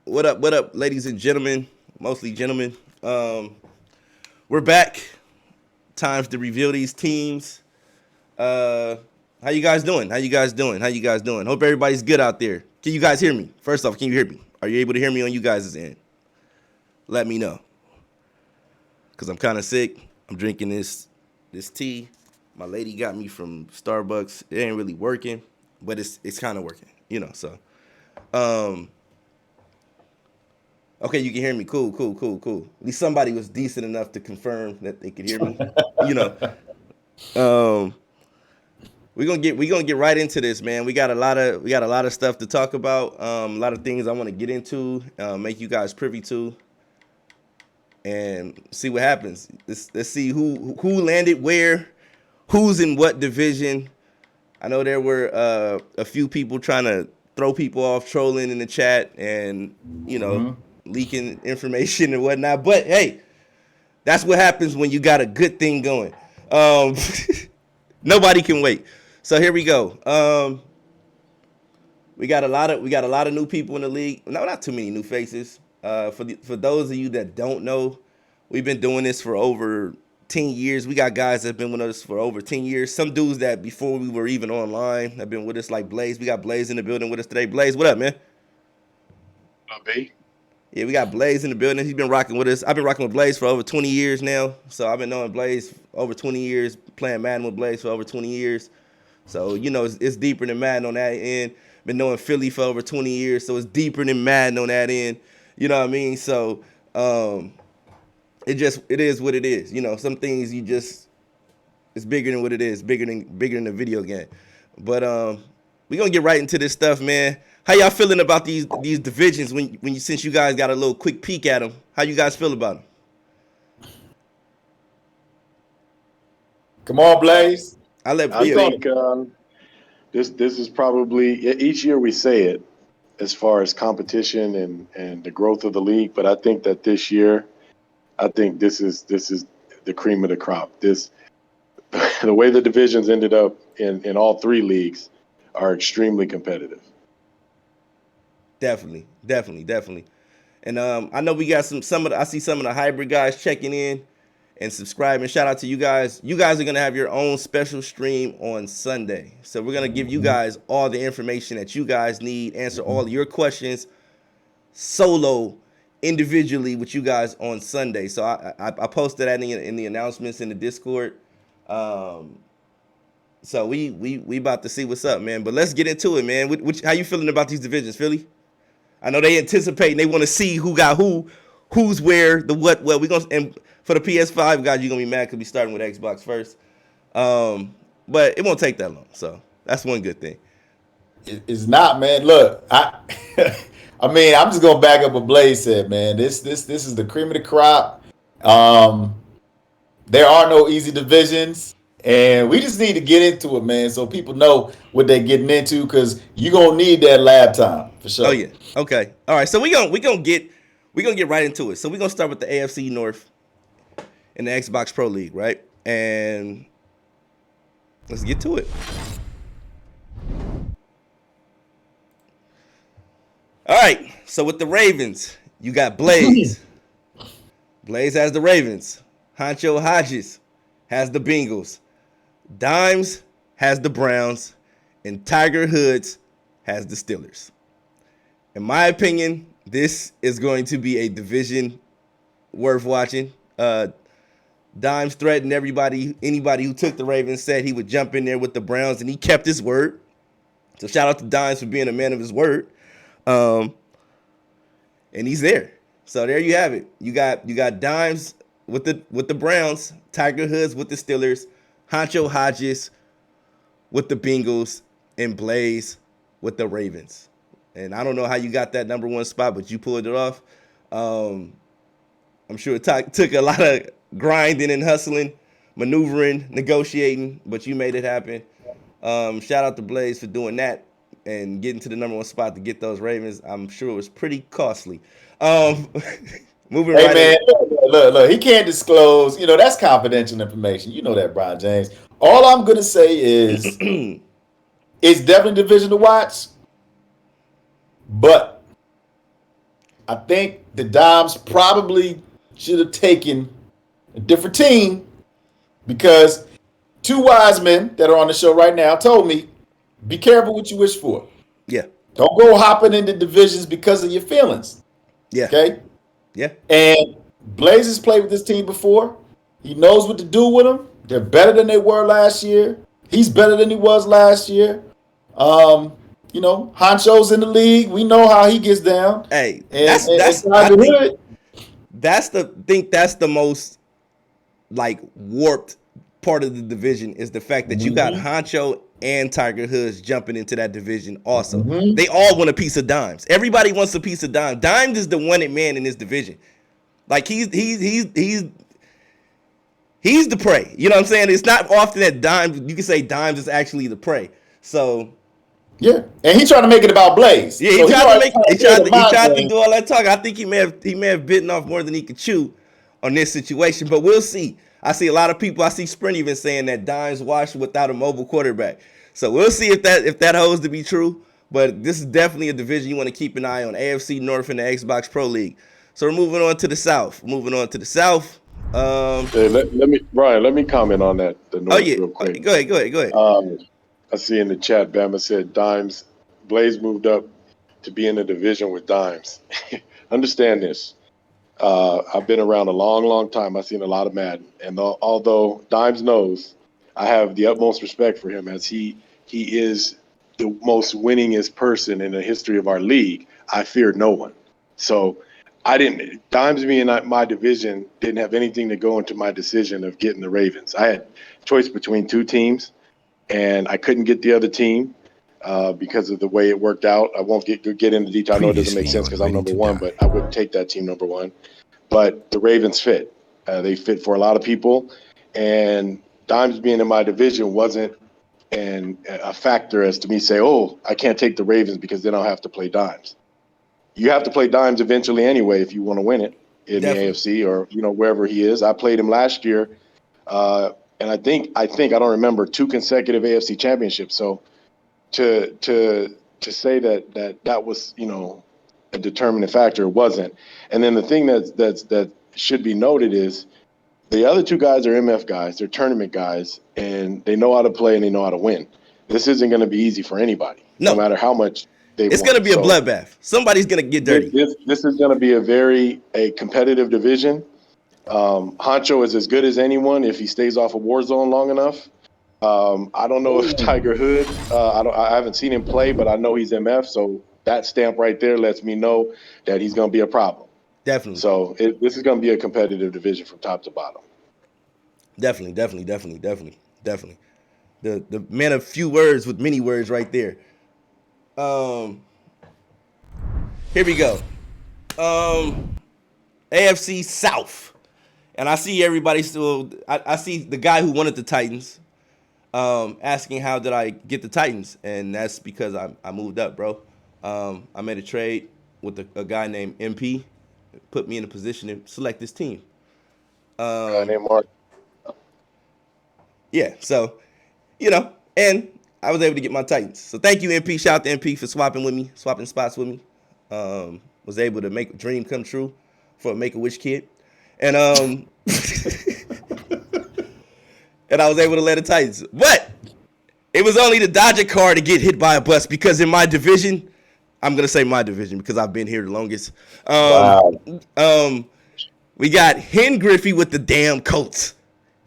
What up, ladies and gentlemen? Mostly gentlemen. We're back. Times to reveal these teams. Uh, how you guys doing? How you guys doing? How you guys doing? Hope everybody's good out there. Can you guys hear me? First off, can you hear me? Are you able to hear me on you guys' end? Let me know. Cause I'm kind of sick. I'm drinking this tea. My lady got me from Starbucks. It ain't really working, but it's kind of working. So um, okay, you can hear me. Cool, cool, cool, cool. At least somebody was decent enough to confirm that they could hear me. You know. Um, we're gonna get right into this, man. We got a lot of stuff to talk about. A lot of things I want to get into, make you guys privy to, and see what happens. Let's see who landed where, who's in what division. I know there were a few people trying to throw people off, trolling in the chat, and leaking information and whatnot. But hey, that's what happens when you got a good thing going. Um, Nobody can wait. So here we go. We got a lot of new people in the league. No, not too many new faces. For those of you that don't know, we've been doing this for over 10 years. We got guys that have been with us for over 10 years. Some dudes that before we were even online have been with us, like Blaze. We got Blaze in the building with us today. Blaze, what up, man? B. Yeah, we got Blaze in the building. He's been rocking with us. I've been rocking with Blaze for over 20 years now. So I've been knowing Blaze over 20 years, playing Madden with Blaze for over 20 years. So, it's deeper than Madden on that end. Been knowing Philly for over 20 years, so it's deeper than Madden on that end. You know what I mean? So, it is what it is. Some things it's bigger than what it is, bigger than a video game. But we're gonna get right into this stuff, man. How y'all feeling about these divisions since you guys got a little quick peek at them? How you guys feel about them? Come on, Blaze. I let I yeah. think this is probably each year we say it as far as competition and the growth of the league, but I think that this year, I think this is the cream of the crop. The way the divisions ended up in all three leagues are extremely competitive. Definitely. And I know we got I see some of the hybrid guys checking in and subscribing. Shout out to you guys. You guys are gonna have your own special stream on Sunday. So we're gonna give you guys all the information that you guys need, answer all of your questions solo, individually with you guys on Sunday. So I posted that in the announcements in the Discord. So we about to see what's up, man. But let's get into it, man. How you feeling about these divisions, Philly? I know they anticipating, they want to see who got who's where, the what. Well, we gonna, and for the PS5 guys, you're gonna be mad because we starting with Xbox first. But it won't take that long, so that's one good thing. It's not, man. Look, I mean, I'm just gonna back up what Blaze said, man. This is the cream of the crop. There are no easy divisions, and we just need to get into it, man, so people know what they're getting into, because you're gonna need that lab time for Oh sure. yeah. Okay. All right. So we gonna get right into it. So we're gonna start with the AFC North in the Xbox Pro League, right? And let's get to it. All right. So with the Ravens, you got Blaze. Blaze has the Ravens. Honcho Hodges has the Bengals. Dimes has the Browns. And Tiger Hoods has the Steelers. In my opinion, this is going to be a division worth watching. Dimes threatened anybody who took the Ravens, said he would jump in there with the Browns, and he kept his word. So shout out to Dimes for being a man of his word. And he's there. So there you have it. You got Dimes with the Browns, Tiger Hoods with the Steelers, Honcho Hodges with the Bengals, and Blaze with the Ravens. And I don't know how you got that number one spot, but you pulled it off. I'm sure it took a lot of grinding and hustling, maneuvering, negotiating, but you made it happen. Shout out to Blaze for doing that and getting to the number one spot to get those Ravens. I'm sure it was pretty costly. Moving Hey, right man, in. look, he can't disclose. That's confidential information. You know that, Brian James. All I'm gonna say is it's definitely a division to watch, but I think the Dimes probably should have taken a different team because two wise men that are on the show right now told me, be careful what you wish for. Yeah. Don't go hopping into divisions because of your feelings. Yeah. Okay? Yeah. And Blaze has played with this team before. He knows what to do with them. They're better than they were last year. He's better than he was last year. Honcho's in the league. We know how he gets down. Hey, And, that's and, and that's I Tiger think Hood, that's the most like warped part of the division is the fact that you got Honcho and Tiger Hoods jumping into that division also. They all want a piece of Dimes. Everybody wants a piece of Dimes. Dimes is the wanted man in this division. Like he's the prey. You know what I'm saying? It's not often that Dimes, you can say Dimes is actually the prey. So yeah, and he trying to make it about Blaze. yeah, So he tried to game. do all that talk. I think he may have bitten off more than he could chew on this situation, but we'll see. I see a lot of people. I see Sprint even saying that Dimes washed without a mobile quarterback. So we'll see if that holds to be true. But this is definitely a division you want to keep an eye on. AFC North and the Xbox Pro League. So we're moving on to the South. Hey, let me comment on that the North real quick. Go ahead. I see in the chat, Bama said Dimes, Blaze moved up to be in the division with Dimes. Understand this. I've been around a long, long time. I've seen a lot of Madden. And although Dimes knows, I have the utmost respect for him as he is the most winningest person in the history of our league. I fear no one. So Dimes being in my division didn't have anything to go into my decision of getting the Ravens. I had choice between two teams, and I couldn't get the other team because of the way it worked out. I won't get into detail. I know it doesn't make sense because I'm number one, but I wouldn't take that team number one. But the Ravens fit. They fit for a lot of people, and Dimes being in my division wasn't a factor as to me say, oh, I can't take the Ravens because then I'll have to play Dimes. You have to play Dimes eventually anyway if you want to win it in Definitely. The AFC or wherever he is. I played him last year, and I think I don't remember 2 consecutive AFC championships. So to say that was a determining factor, it wasn't. And then the thing that should be noted is the other 2 guys are MF guys. They're tournament guys, and they know how to play and they know how to win. This isn't going to be easy for anybody, no matter how much. It's going to be a bloodbath. Somebody's going to get dirty. This is going to be a competitive division. Honcho is as good as anyone if he stays off of Warzone long enough. I don't know if Tiger Hood. I haven't seen him play, but I know he's MF. So that stamp right there lets me know that he's going to be a problem. Definitely. So this is going to be a competitive division from top to bottom. Definitely. The man of few words with many words right there. Here we go. AFC South. And I see everybody still, I see the guy who wanted the Titans asking how did I get the Titans. And that's because I moved up, bro. I made a trade with a guy named MP. Put me in a position to select this team. Guy named Mark. Yeah, so, and I was able to get my Titans. So thank you, MP. Shout out to MP for swapping spots with me. Was able to make a dream come true for a Make-A-Wish kid. And and I was able to let the Titans. But it was only the Dodger car to get hit by a bus because in my division, I'm going to say my division because I've been here the longest. We got Hen Griffey with the damn Colts.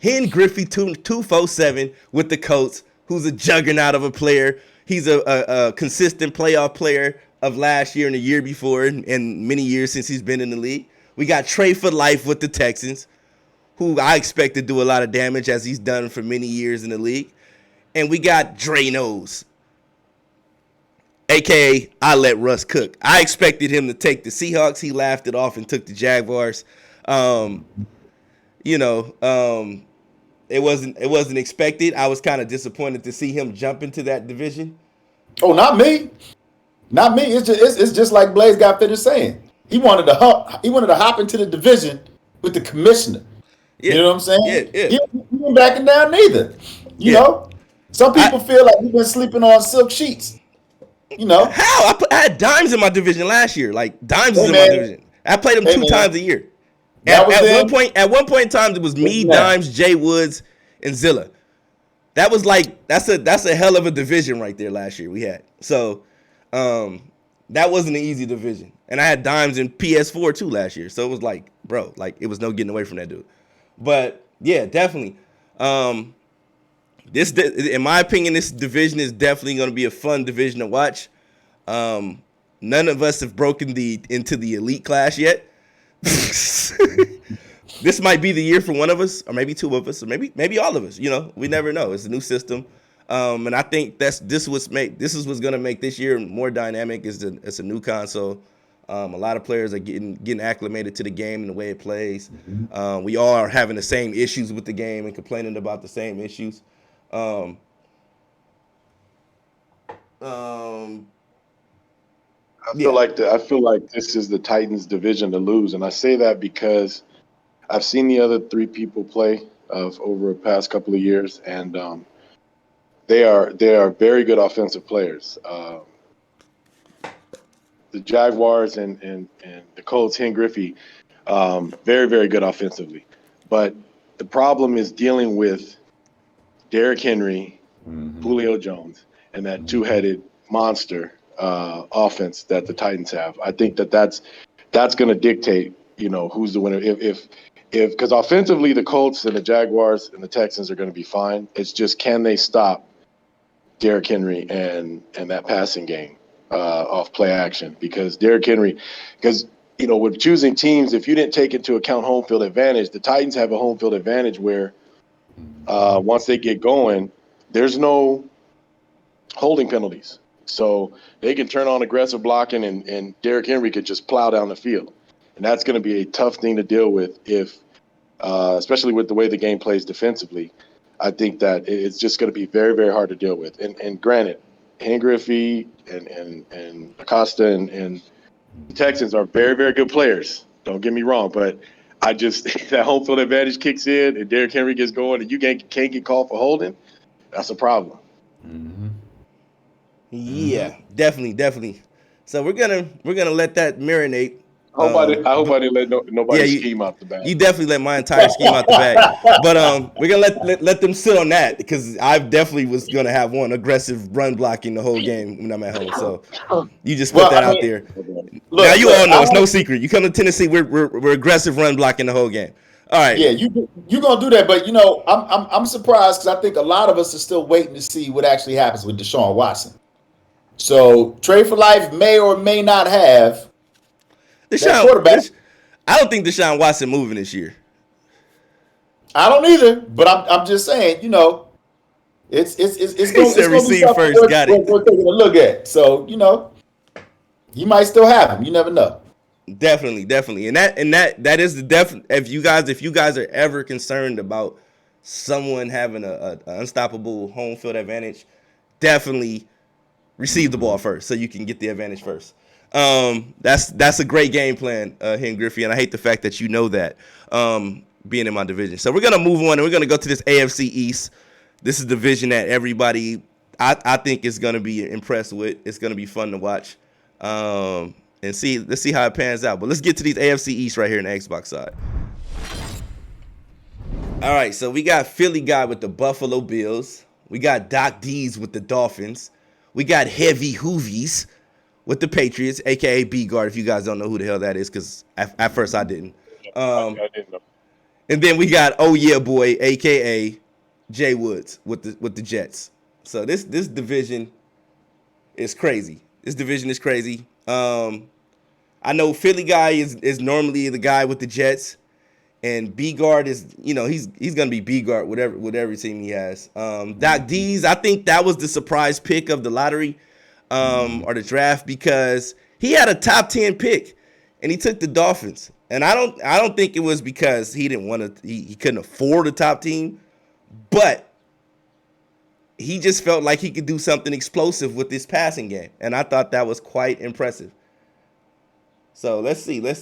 Hen Griffey 247 with the Colts, who's a juggernaut of a player. He's a consistent playoff player of last year and the year before and many years since he's been in the league. We got Trey for life with the Texans, who I expect to do a lot of damage as he's done for many years in the league. And we got Dre Nose, a.k.a. I let Russ cook. I expected him to take the Seahawks. He laughed it off and took the Jaguars. It wasn't expected. I was kind of disappointed to see him jump into that division. Oh, not me. Not me. It's just like Blaze got finished saying. He wanted to hop into the division with the commissioner. Yeah. You know what I'm saying? Yeah. He wasn't backing down neither. You know? Some people feel like we've been sleeping on silk sheets. You know, How? I had Dimes in my division last year. Like Dimes is hey in my man, division. I played him hey two man, times a year. that was At one then. point, in time, it was This me, is now. Dimes, Jay Woods, and Zilla. That was like that's a hell of a division right there last year we had. So that wasn't an easy division. And I had Dimes in PS4 too last year. So it was like, bro, like it was no getting away from that dude. But yeah, definitely. In my opinion, this division is definitely going to be a fun division to watch. None of us have broken into the elite class yet. This might be the year for one of us, or maybe two of us, or maybe all of us. You know, we never know. It's a new system, and I think this is what's going to make this year more dynamic. It's a new console. A lot of players are getting acclimated to the game and the way it plays. We all are having the same issues with the game and complaining about the same issues. Um, yeah, I feel like this is the Titans' division to lose, and I say that because I've seen the other three people play over the past couple of years, and they are very good offensive players. The Jaguars and the Colts, Hen Griffey, very, very good offensively. But the problem is dealing with Derrick Henry, Julio Jones, and that two-headed monster offense that the Titans have. I think that's going to dictate, who's the winner. If because offensively the Colts and the Jaguars and the Texans are going to be fine. It's just can they stop Derrick Henry and that passing game off play action? Because Derrick Henry, with choosing teams, if you didn't take into account home field advantage, the Titans have a home field advantage where once they get going, there's no holding penalties. So they can turn on aggressive blocking and Derrick Henry could just plow down the field. And that's going to be a tough thing to deal with especially with the way the game plays defensively. I think that it's just going to be very, very hard to deal with. And granted, Hen Griffey and Acosta and the Texans are very, very good players. Don't get me wrong, but I just that home field advantage kicks in and Derrick Henry gets going and you can't get called for holding. That's a problem. yeah, definitely. So we're gonna let that marinate. I hope I didn't let Yeah, nobody scheme out the back. you definitely let my entire scheme out the bag. But we're gonna let them sit on that because I definitely was gonna have one aggressive run blocking the whole game when I'm at home. So you just put Well, that I out mean, there. Now look, you all know it's no I secret. You come to Tennessee, we're aggressive run blocking the whole game. All right. yeah, you gonna do that, but I'm surprised because I think a lot of us are still waiting to see what actually happens with Deshaun Watson. So trade for life may or may not have that quarterback. I don't think Deshaun Watson moving this year. I don't either, but I'm just saying, it's He gonna said it's gonna be receive something first. Got it. we're taking a look at. So you might still have him. You never know. Definitely, and that is the If you guys are ever concerned about someone having a unstoppable home field advantage, definitely receive the ball first so you can get the advantage first. That's a great game plan, Hen Griffey, and I hate the fact that you know that being in my division. So we're gonna move on and we're gonna go to this AFC East. This is the division that everybody I think is gonna be impressed with. It's gonna be fun to watch. And let's see how it pans out. But let's get to these AFC East right here in the Xbox side. All right, so we got Philly guy with the Buffalo Bills. We got Doc D's with the Dolphins. We got Heavy Hoovies with the Patriots, aka B Guard. If you guys don't know who the hell that is, because at first I didn't. I didn't know. And then we got Oh Yeah Boy, aka Jay Woods with the Jets. So this division is crazy. This division is crazy. I know Philly guy is normally the guy with the Jets, and B Guard is he's gonna be B Guard with every team he has. Doc D's, I think that was the surprise pick of the lottery or the draft because he had a top 10 pick and he took the Dolphins. And I don't think it was because he didn't want to he couldn't afford a top team, but he just felt like he could do something explosive with this passing game, and I thought that was quite impressive. So let's see. What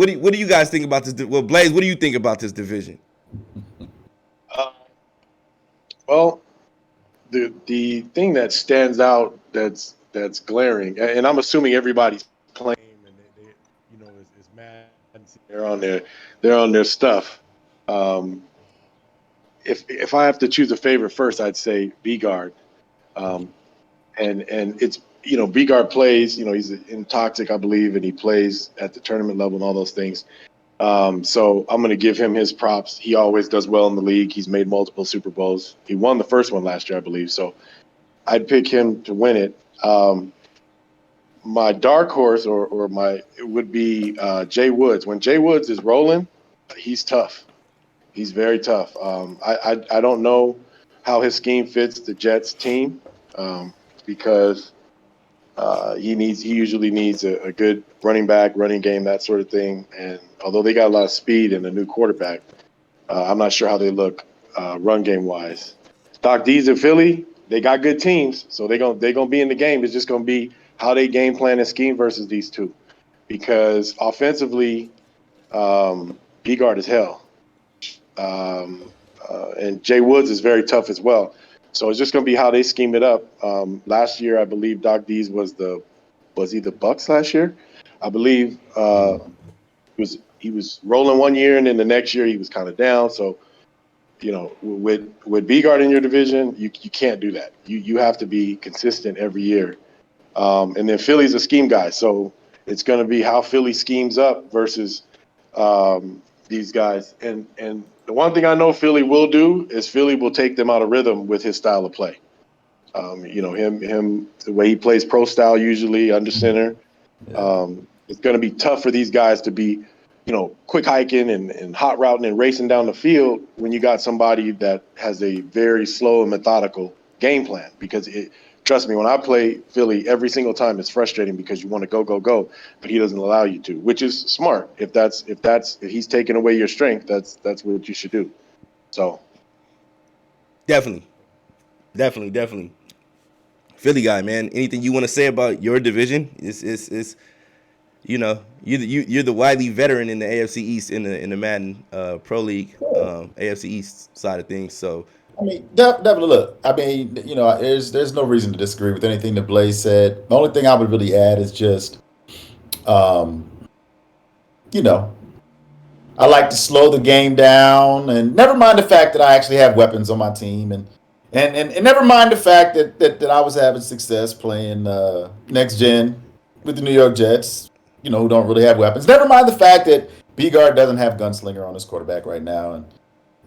do you guys think about this? Well, Blaze, what do you think about this division? Well, the thing that stands out that's glaring, and I'm assuming everybody's playing and they is mad. They're on their stuff. Um, if I have to choose a favorite first, I'd say B-Guard. Um, and it's B-Guard plays. He's in Toxic, I believe, and he plays at the tournament level and all those things. So I'm going to give him his props. He always does well in the league. He's made multiple Super Bowls. He won the first one last year, I believe. So I'd pick him to win it. My dark horse it would be Jay Woods. When Jay Woods is rolling, he's tough. He's very tough. I don't know how his scheme fits the Jets team because he usually needs a good running back, running game, that sort of thing. And although they got a lot of speed and a new quarterback, I'm not sure how they look run game wise. Doc D's in Philly, they got good teams, so they're gonna be in the game. It's just gonna be how they game plan and scheme versus these two, because offensively, B-Guard is hell, and Jay Woods is very tough as well. So it's just going to be how they scheme it up. Last year, I believe Doc D's was he the Bucks last year? I believe he was rolling one year, and then the next year he was kind of down. So, with B-Guard in your division, you can't do that. You have to be consistent every year. And then Philly's a scheme guy, so it's going to be how Philly schemes up versus these guys. And the one thing I know Philly will do is Philly will take them out of rhythm with his style of play. Him the way he plays pro style usually under center. It's going to be tough for these guys to be, quick hiking and hot routing and racing down the field when you got somebody that has a very slow and methodical game plan. Because trust me, when I play Philly, every single time it's frustrating because you want to go, but he doesn't allow you to, which is smart. If he's taking away your strength, that's what you should do. So Definitely. Philly guy, man. Anything you want to say about your division? You're the wily veteran in the AFC East in the Madden Pro League AFC East side of things. So I mean, definitely. Look, I mean, there's no reason to disagree with anything that Blaze said. The only thing I would really add is just, um, you know, I like to slow the game down, and never mind the fact that I actually have weapons on my team, and never mind the fact that I was having success playing next gen with the New York Jets, who don't really have weapons. Never mind the fact that B-Guard doesn't have gunslinger on his quarterback right now, and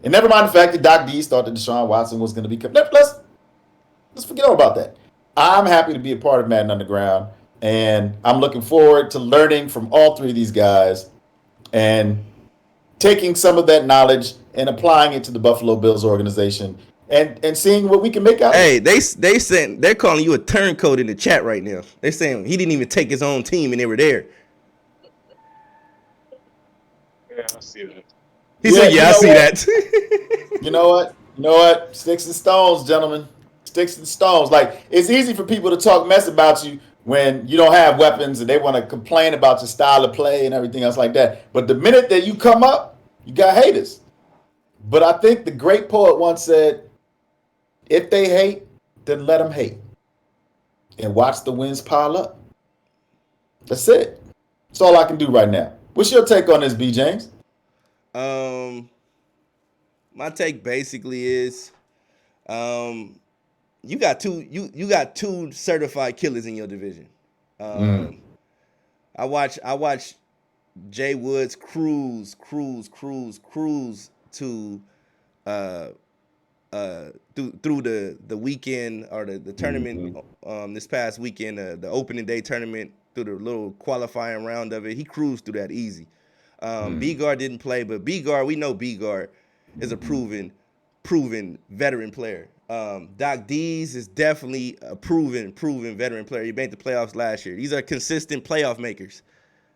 never mind the fact that Doc D thought that Deshaun Watson was going to be. Let's forget all about that. I'm happy to be a part of Madden Underground, and I'm looking forward to learning from all three of these guys and taking some of that knowledge and applying it to the Buffalo Bills organization and seeing what we can make out of it. Hey, they're calling you a turncoat in the chat right now. They're saying he didn't even take his own team and they were there. yeah, I see that. He said, "Yeah, I see that." You know what? Sticks and stones, gentlemen. Sticks and stones. Like, it's easy for people to talk mess about you when you don't have weapons and they want to complain about your style of play and everything else like that. But the minute that you come up, you got haters. But I think the great poet once said, if they hate, then let them hate. And watch the wins pile up. That's it. That's all I can do right now. What's your take on this, B. James? My take basically is, you got two certified killers in your division. I watch Jay Woods cruise to through the weekend or the tournament this past weekend, the opening day tournament, through the little qualifying round of it. He cruised through that easy. B-Guard didn't play, but B-Guard, we know B-Guard is a proven veteran player. Doc D's is definitely a proven veteran player. He made the playoffs last year. These are consistent playoff makers.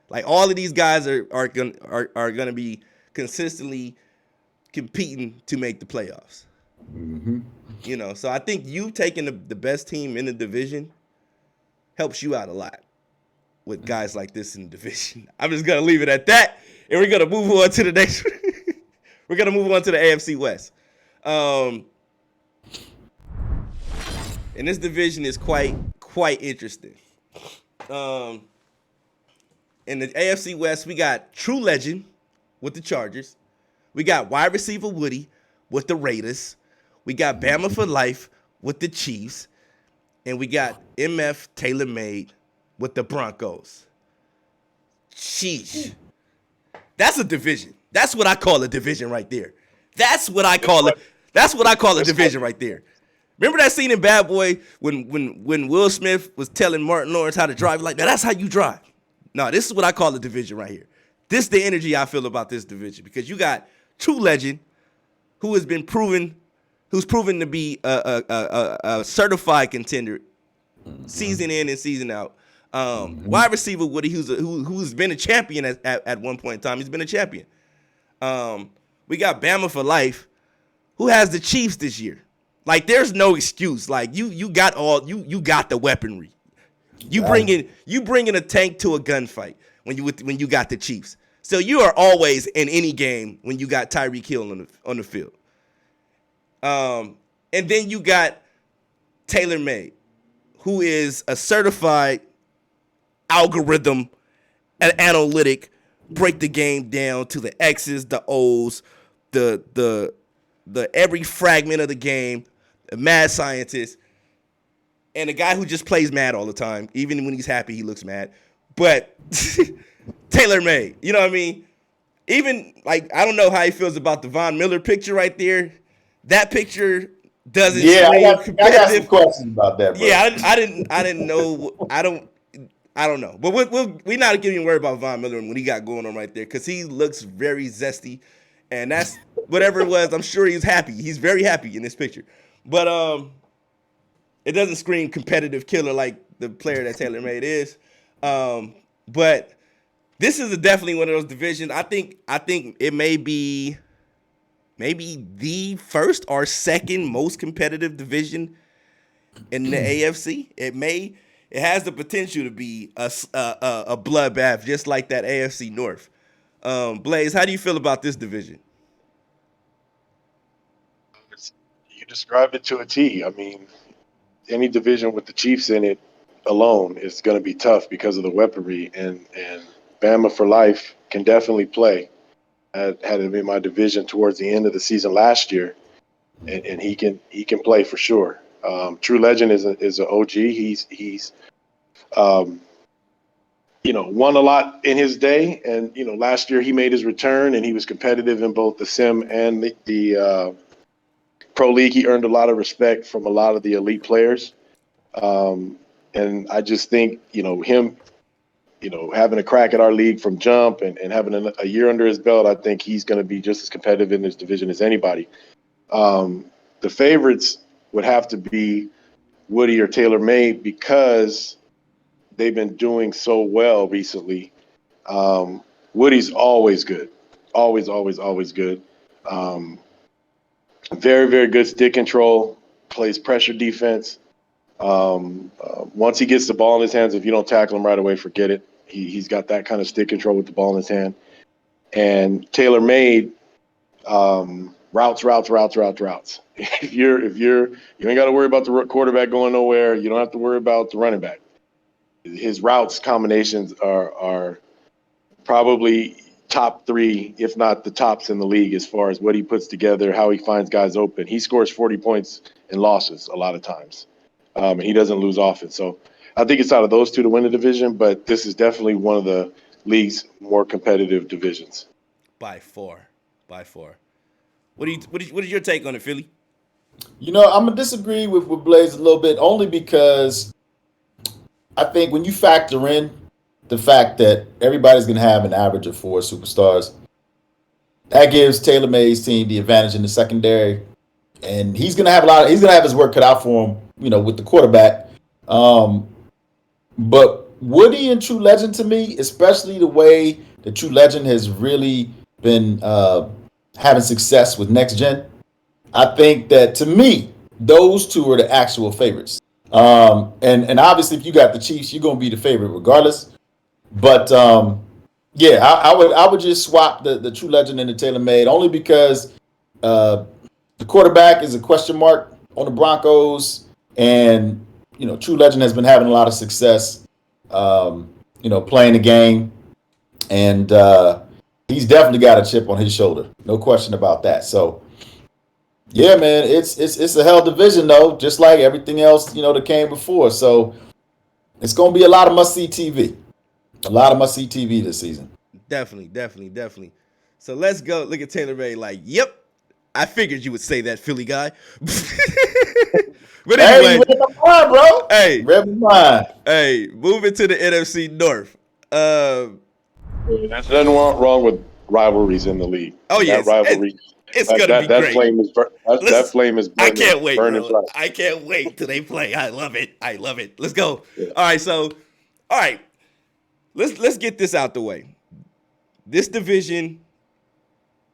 Like, all of these guys are gonna be consistently competing to make the playoffs. So I think you taking the best team in the division helps you out a lot with guys like this in the division. I'm just gonna leave it at that, and we're gonna move on to the next. We're gonna move on to the AFC West. And this division is quite interesting. Um, in the AFC West, we got true legend with the Chargers. We got wide receiver Woody with the Raiders. We got Bama for life with the Chiefs. And we got MF Taylor Made with the Broncos. Sheesh. That's a division. That's what I call a division right there. That's what I call it. That's what I call a division right there. Remember that scene in Bad Boy when Will Smith was telling Martin Lawrence how to drive? Like, now that's how you drive. No, this is what I call a division right here. This is the energy I feel about this division because you got true legend who has been proven, who's proven to be a certified contender season in and season out. Wide receiver Woody, who's been a champion at one point in time. He's been a champion. We got Bama for life, who has the Chiefs this year. Like, there's no excuse. Like, you got the weaponry. You bringing a tank to a gunfight when you got the Chiefs. So you are always in any game when you got Tyreek Hill on the field. And then you got Taylor Made, who is a certified algorithm, an analytic, break the game down to the X's, the O's, the every fragment of the game, a mad scientist, and a guy who just plays mad all the time. Even when he's happy, he looks mad. But Taylor Made, you know what I mean? Even, like, I don't know how he feels about the Von Miller picture right there. That picture doesn't I got some questions about that, bro. Yeah, I didn't know. I don't know. But we're not getting worried about Von Miller and what he got going on right there because he looks very zesty. And that's whatever it was, I'm sure he's happy. He's very happy in this picture. But it doesn't scream competitive killer like the player that Taylor Made is. But this is definitely one of those divisions. I think it may be maybe the first or second most competitive division in the AFC. It has the potential to be a bloodbath, just like that AFC North. Blaze, how do you feel about this division? You described it to a T. I mean, any division with the Chiefs in it alone is going to be tough because of the weaponry, and Bama for life can definitely play. I had him in my division towards the end of the season last year, and he can play for sure. True Legend is an OG. He's won a lot in his day, and last year he made his return and he was competitive in both the sim and the pro league. He earned a lot of respect from a lot of the elite players, and I just think him having a crack at our league from jump and having a year under his belt, I think he's going to be just as competitive in this division as anybody. The favorites would have to be Woody or Taylor Made because they've been doing so well recently. Woody's always good. Always good. Very, very good stick control, plays pressure defense. Once he gets the ball in his hands, if you don't tackle him right away, forget it. He's got that kind of stick control with the ball in his hand. And Taylor Made routes. If you ain't got to worry about the quarterback going nowhere. You don't have to worry about the running back. His routes combinations are probably top three, if not the tops in the league as far as what he puts together, how he finds guys open. He scores 40 points in losses a lot of times, and he doesn't lose often. So I think it's out of those two to win the division, but this is definitely one of the league's more competitive divisions. By far. What is your take on it, Philly? I'm gonna disagree with Blaze a little bit, only because I think when you factor in the fact that everybody's going to have an average of 4 superstars, that gives Taylor Made's team the advantage in the secondary, and he's going to have his work cut out for him, with the quarterback. But Woody and True Legend, to me, especially the way that True Legend has really been having success with Next Gen, I think that, to me, those two are the actual favorites. And obviously, if you got the Chiefs, you're going to be the favorite regardless. But I would just swap the True Legend and the Taylor Made, only because the quarterback is a question mark on the Broncos. And True Legend has been having a lot of success, playing the game, and he's definitely got a chip on his shoulder, no question about that. So, yeah, man, it's a hell division though, just like everything else that came before. So it's gonna be a lot of must see TV, this season. Definitely. So let's go. Look at Taylor Ray. Like, yep, I figured you would say that, Philly guy. But Hey, you anyway, read my mind, bro. hey, Read my mind. hey, moving to the NFC North. There's nothing wrong with rivalries in the league. Oh And that yes, rivalry, it's gonna be that great. flame is that flame is I burning, can't wait, burning bro. bright. I can't wait till they play. I love it. Let's go. Yeah. All right. Let's get this out the way. This division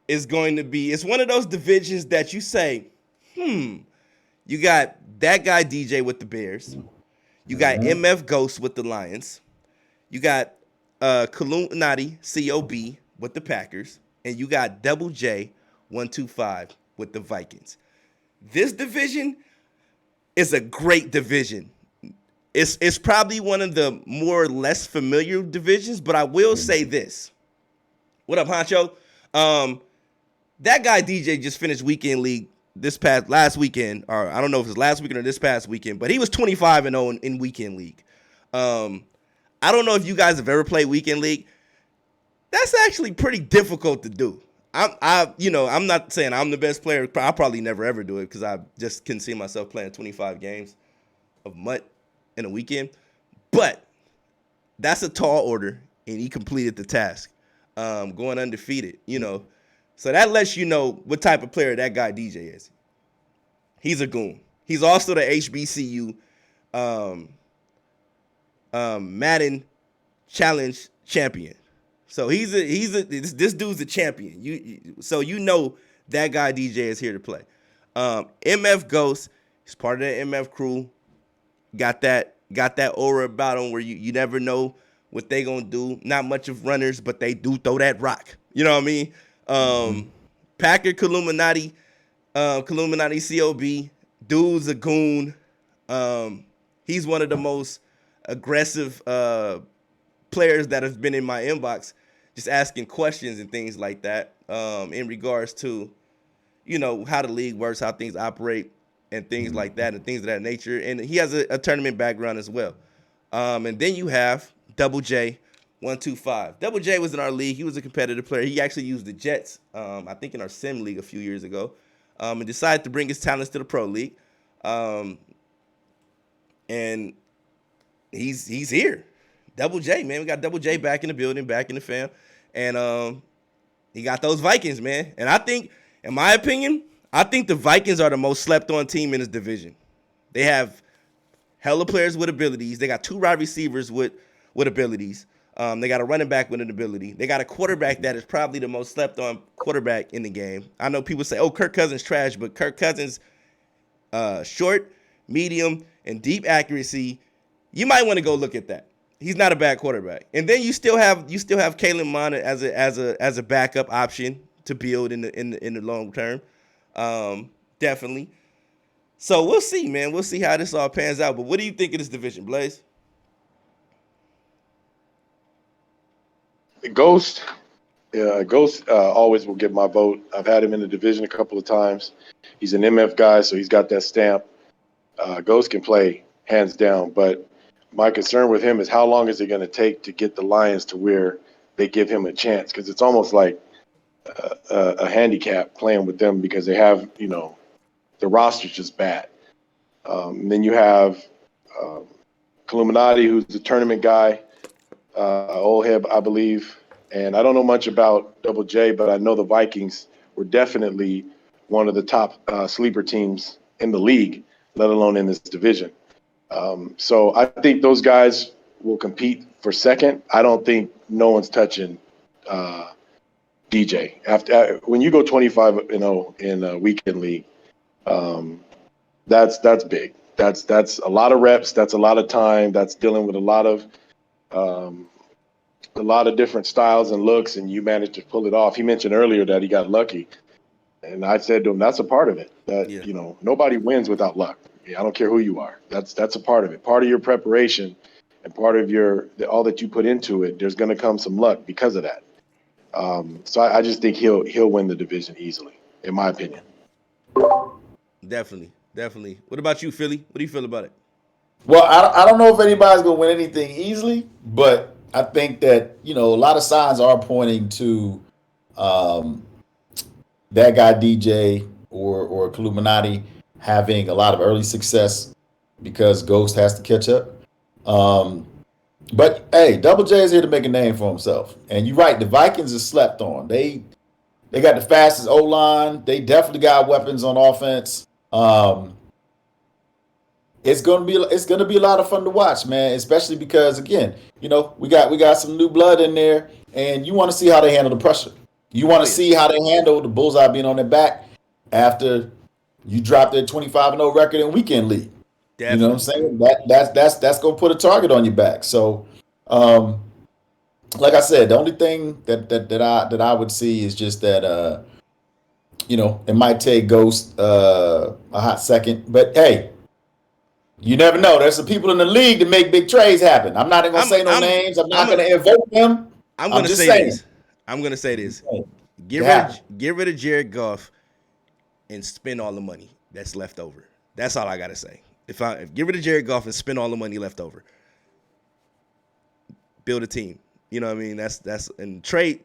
is going to be. It's one of those divisions that you say, you got that guy DJ with the Bears. You got MF Ghost with the Lions. You got Illuminati COB with the Packers. And you got Double J 125 with the Vikings. This division is a great division. It's probably one of the more or less familiar divisions, but I will say this. What up, Honcho? That guy DJ just finished weekend league last weekend, or I don't know if it's last weekend or this past weekend, but he was 25-0 in weekend league. I don't know if you guys have ever played weekend league. That's actually pretty difficult to do. I'm not saying I'm the best player. I'll probably never ever do it because I just couldn't see myself playing 25 games of MUT in a weekend. But that's a tall order, and he completed the task, going undefeated. So that lets you know what type of player that guy DJ is. He's a goon. He's also the HBCU Madden Challenge champion. So this dude's a champion. So that guy DJ is here to play. MF Ghost, he's part of the MF crew. Got that aura about him where you never know what they gonna do. Not much of runners, but they do throw that rock. You know what I mean? Packer Illuminati COB. Dude's a goon. He's one of the most aggressive players that has been in my inbox, just asking questions and things like that, in regards to, how the league works, how things operate, and things like that, and things of that nature. And he has a tournament background as well. And then you have Double J 125. Double J was in our league. He was a competitive player. He actually used the Jets, I think in our sim league a few years ago, and decided to bring his talents to the pro league. And he's here. Double J, man. We got Double J back in the building, back in the fam. And he got those Vikings, man. And I think, in my opinion, the Vikings are the most slept on team in this division. They have hella players with abilities. They got two wide receivers with abilities. They got a running back with an ability. They got a quarterback that is probably the most slept on quarterback in the game. I know people say, Kirk Cousins trash, but Kirk Cousins, short, medium, and deep accuracy, you might want to go look at that. He's not a bad quarterback. And then you still have Kalen Mond as a backup option to build in the long term. Definitely. So we'll see, man. We'll see how this all pans out. But what do you think of this division, Blaze? Ghost always will get my vote. I've had him in the division a couple of times. He's an MF guy, so he's got that stamp. Ghost can play hands down, but my concern with him is how long is it going to take to get the Lions to where they give him a chance? Because it's almost like a handicap playing with them because they have, the roster's just bad. And then you have Illuminati, who's the tournament guy, Olheb, I believe. And I don't know much about Double J, but I know the Vikings were definitely one of the top sleeper teams in the league, let alone in this division. So I think those guys will compete for second. I don't think no one's touching DJ. When you go 25-0 in a weekend league, that's big. That's a lot of reps. That's a lot of time. That's dealing with a lot of different styles and looks, and you managed to pull it off. He mentioned earlier that he got lucky, and I said to him, that's a part of it. That nobody wins without luck. I don't care who you are. That's a part of it. Part of your preparation and part of all that you put into it. There's going to come some luck because of that. So I just think he'll win the division easily, in my opinion. Definitely. What about you, Philly? What do you feel about it? Well, I don't know if anybody's going to win anything easily, but I think that, a lot of signs are pointing to um, that guy DJ or Illuminati having a lot of early success because Ghost has to catch up. But hey, Double J is here to make a name for himself. And you're right, the Vikings are slept on. They got the fastest O line. They definitely got weapons on offense. It's gonna be a lot of fun to watch, man. Especially because again, we got some new blood in there, and you want to see how they handle the pressure. You want to see how they handle the bullseye being on their back after you drop their 25-0 record in weekend league. Definitely. You know what I'm saying? That's gonna put a target on your back. So, like I said, the only thing that I would see is just that it might take Ghost a hot second, but hey. You never know. There's some people in the league that make big trades happen. I'm not even gonna say no names. I'm not gonna invoke them. I'm gonna say this. I'm gonna say this. Get rid of Jared Goff and spend all the money that's left over. That's all I gotta say. If get rid of Jared Goff and spend all the money left over, build a team. You know what I mean? That's and trade.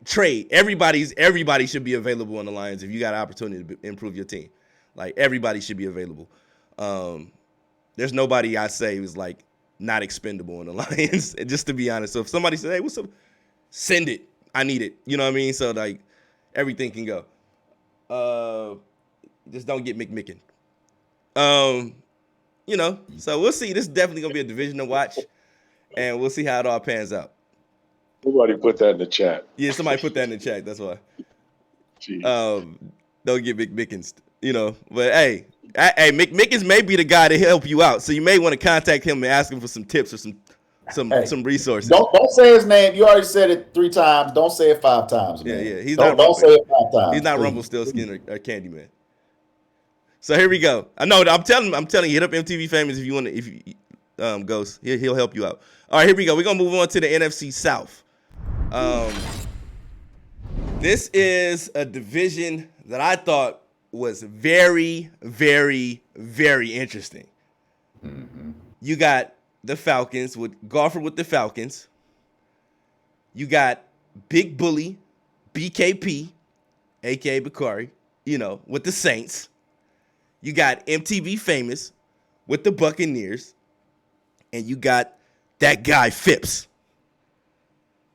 Everybody should be available on the Lions if you got an opportunity to improve your team. Like everybody should be available. There's nobody I say was like not expendable in the Lions, just to be honest. So if somebody said, hey, what's up? Send it. I need it. You know what I mean? So like everything can go. Just don't get McMicken. So we'll see. This is definitely gonna be a division to watch, and we'll see how it all pans out. Somebody put that in the chat. Yeah, somebody put that in the chat. That's why. Jeez. Don't get McMickens. But hey, McMickens may be the guy to help you out. So you may want to contact him and ask him for some tips or some resources. Don't say his name. You already said it 3 times. Don't say it 5 times, man. Yeah. Don't say it 5 times. He's not Rumpelstiltskin or Candyman. So here we go. I know. I'm telling you, hit up MTV Famous if you want to. If you Ghost, he'll help you out. All right, here we go. We're gonna move on to the NFC South. This is a division that I thought was very, very, very interesting. Mm-hmm. You got the Falcons with Golfer with the Falcons. You got Big Bully, BKP, aka Bakari, with the Saints. You got MTV Famous with the Buccaneers. And you got that guy Phipps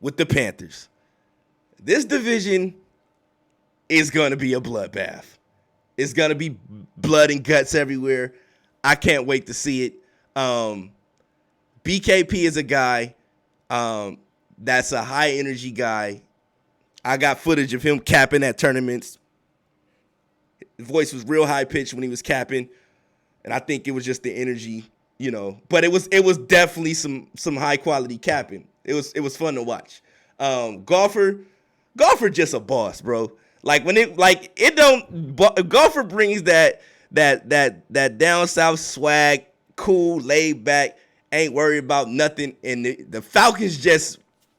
with the Panthers. This division is going to be a bloodbath. It's going to be blood and guts everywhere. I can't wait to see it. BKP is a guy that's a high energy guy. I got footage of him capping at tournaments. His voice was real high pitched when he was capping, and I think it was just the energy, But it was definitely some high quality capping. It was fun to watch. Golfer just a boss, bro. Like Golfer brings that down south swag, cool, laid back, ain't worried about nothing, and the Falcons just